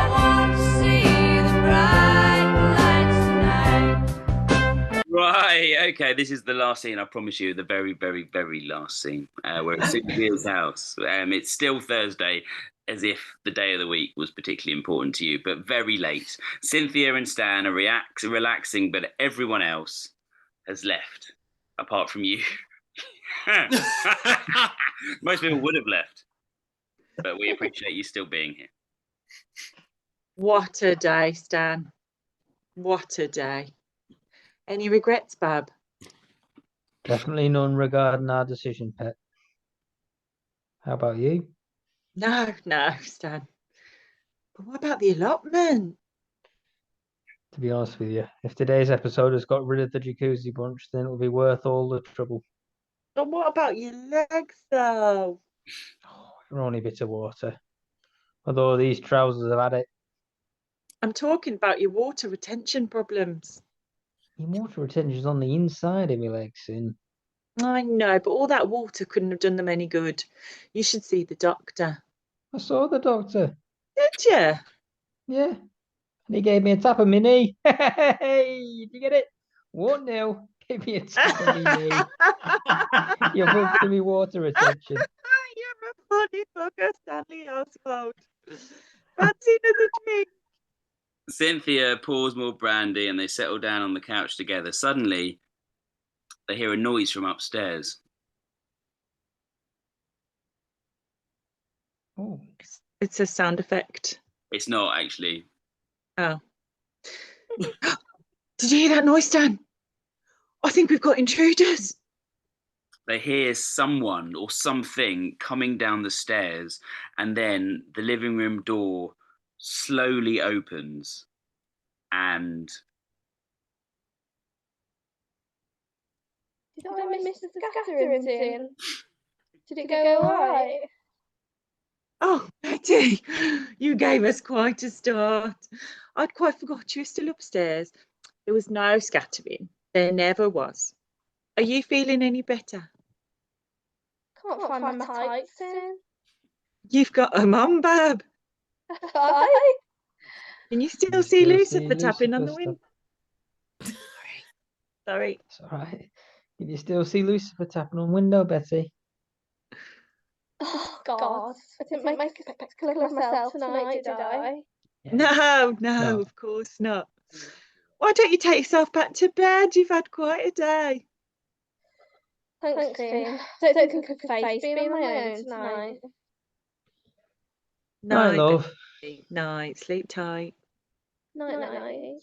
E: want to see the bright lights tonight.
D: Right, okay, this is the last scene, I promise you, the very, very, very last scene. We're at Cynthia's house. It's still Thursday, as if the day of the week was particularly important to you, but very late. Cynthia and Stan are relaxing, but everyone else has left, apart from you. Most people would have left, but we appreciate you still being here.
F: What a day, Stan. What a day. Any regrets, Bab?
L: Definitely none regarding our decision, Pet. How about you?
F: No, Stan. But what about the allotment?
L: To be honest with you, if today's episode has got rid of the jacuzzi bunch, then it'll be worth all the trouble.
F: But what about your legs, though?
L: They're only bits of water. Although these trousers have had it.
F: I'm talking about your water retention problems.
L: Your water retention's on the inside of my legs, Sin.
F: I know, but all that water couldn't have done them any good. You should see the doctor.
L: I saw the doctor.
F: Did you?
L: Yeah. And he gave me a tap of my knee. Hey, did you get it? 1-0. Give me a tap of my knee. You're boosting me water retention.
F: You're a funny fucker, Stanley Oswald. Fancy another drink?
D: Cynthia pours more brandy and they settle down on the couch together. Suddenly, they hear a noise from upstairs.
L: Oh.
F: It's a sound effect.
D: It's not, actually.
F: Oh. Did you hear that noise, Stan? I think we've got intruders.
D: They hear someone or something coming down the stairs, and then the living room door slowly opens, and
G: Did I miss the scattering scene? Did it go alright?
F: Oh, Betty, you gave us quite a start. I'd quite forgot you were still upstairs. There was no scattering. There never was. Are you feeling any better?
G: Can't find my tights in.
F: You've got them on, Bab.
G: Hi.
F: Can you still
L: You
F: see
L: still
F: Lucifer
L: see
F: tapping on the
L: Lucifer
F: window? Sorry.
L: It's all right. Can you still see Lucifer tapping on window, Betty?
G: Oh, God. I didn't make a spectacle of myself tonight, did I?
F: No,
L: No.
F: of course not. Why don't you take yourself back to bed? You've had quite a day.
G: Thanks, Finn. Don't think I could face being on my own tonight.
L: Night, love.
F: Betty. Night. Sleep tight.
G: Night, night.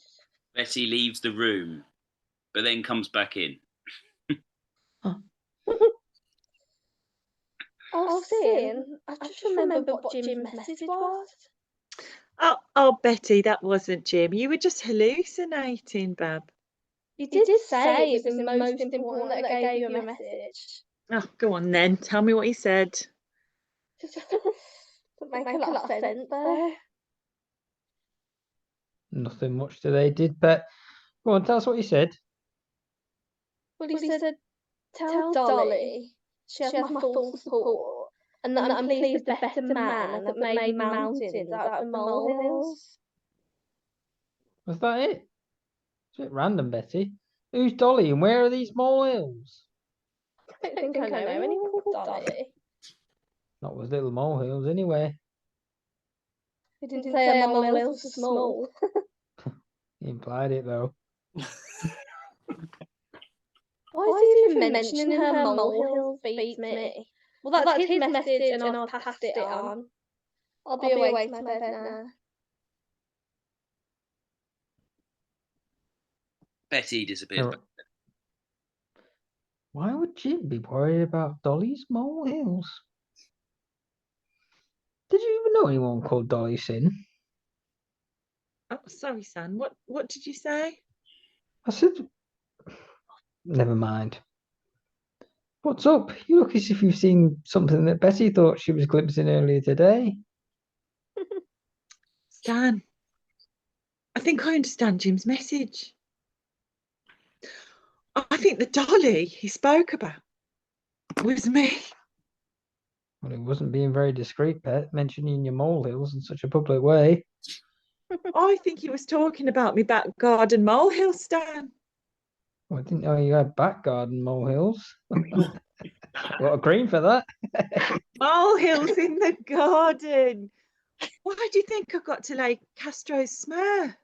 D: Betty leaves the room, but then comes back in.
G: Oh, Finn, I just remembered what Jim's message was.
F: Oh, Betty, that wasn't Jim. You were just hallucinating, Bab.
G: You did say it was the most important that I gave you a message.
F: Oh, go on then. Tell me what he said.
G: Doesn't make a lot of sense there.
L: Nothing much today, did Pet? Go on, tell us what you said.
G: Well, he said, tell Dolly she has my full support, and that I'm pleased the better man that made mountains out of the molehills.
L: Was that it? It's a bit random, Betty. Who's Dolly and where are these molehills?
G: I don't think I know anyone called Dolly.
L: Not with little molehills, anyway.
G: He didn't say molehills were small.
L: He implied it, though.
G: Why is he even mentioning her molehills beats me? Well, that's his message and I've passed it on. I'll be away to my bed now.
D: Betty disappears.
L: Alright. Why would Jim be worried about Dolly's molehills? Did you even know anyone called Dolly Sin?
F: Oh, sorry, San. What did you say?
L: I said, never mind. What's up? You look as if you've seen something that Betty thought she was glimpsing earlier today.
F: Stan, I think I understand Jim's message. I think the Dolly he spoke about was me.
L: Well, it wasn't being very discreet, Pet, mentioning your molehills in such a public way.
F: I think he was talking about me back garden molehill, Stan.
L: Well, I didn't know you had back garden molehills. Got a green for that.
F: Molehills in the garden. Why do you think I got to lay Castro's smear?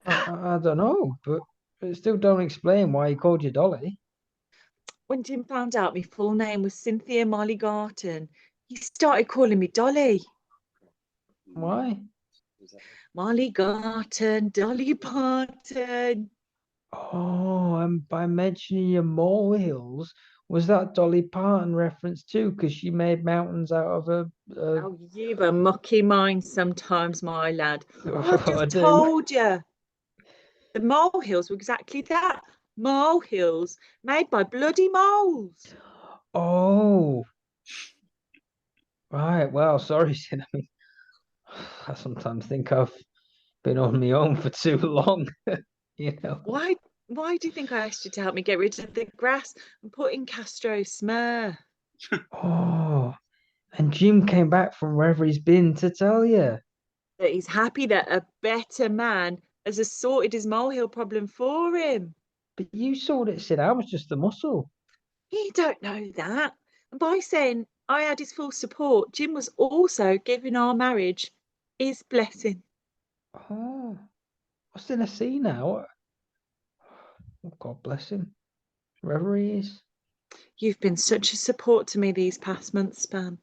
L: I don't know, but it still don't explain why he called you Dolly.
F: When Jim found out my full name was Cynthia Molly Garton, he started calling me Dolly.
L: Why?
F: Molly Garton, Dolly Parton.
L: Oh, and by mentioning your molehills, was that Dolly Parton reference too? Because she made mountains out of a.
F: Oh, you've a mucky mind sometimes, my lad. I
L: I
F: just
L: do.
F: told you. The molehills were exactly that. Molehills made by bloody moles.
L: Oh, right. Well, sorry, Sin. I mean, I sometimes think I've been on my own for too long. You know.
F: Why do you think I asked you to help me get rid of the grass and put in Castro's smear?
L: Oh, and Jim came back from wherever he's been to tell you.
F: That he's happy that a better man has sorted his molehill problem for him.
L: But you saw it, Sid. I was just the muscle.
F: He don't know that. And by saying I had his full support, Jim was also giving our marriage his blessing.
L: Oh, what's in a sea now? Oh, God bless him, wherever he is.
F: You've been such a support to me these past months, Span.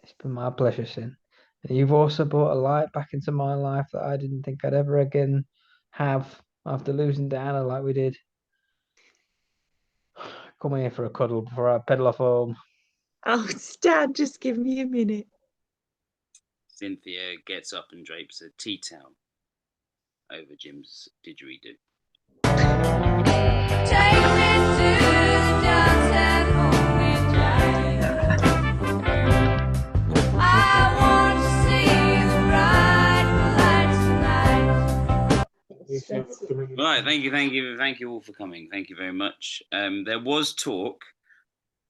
L: It's been my pleasure, Sin. And you've also brought a light back into my life that I didn't think I'd ever again have after losing Diana like we did. Come here for a cuddle before I pedal off home.
F: Oh, Stan, just give me a minute.
D: Cynthia gets up and drapes a tea towel over Jim's didgeridoo.
E: Take me to the dance and hold me tight. I want to see the bright lights tonight.
D: Right, thank you all for coming. Thank you very much. There was talk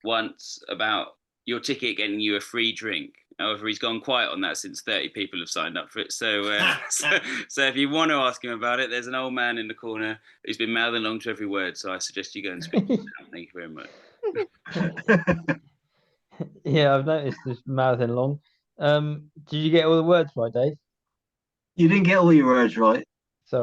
D: once about your ticket getting you a free drink. However, he's gone quiet on that since 30 people have signed up for it. So if you want to ask him about it, there's an old man in the corner who's been mouthing along to every word. So I suggest you go and speak to him. Thank you very much.
L: Yeah, I've noticed this mouthing long. Did you get all the words right, Dave?
A: You didn't get all your words right.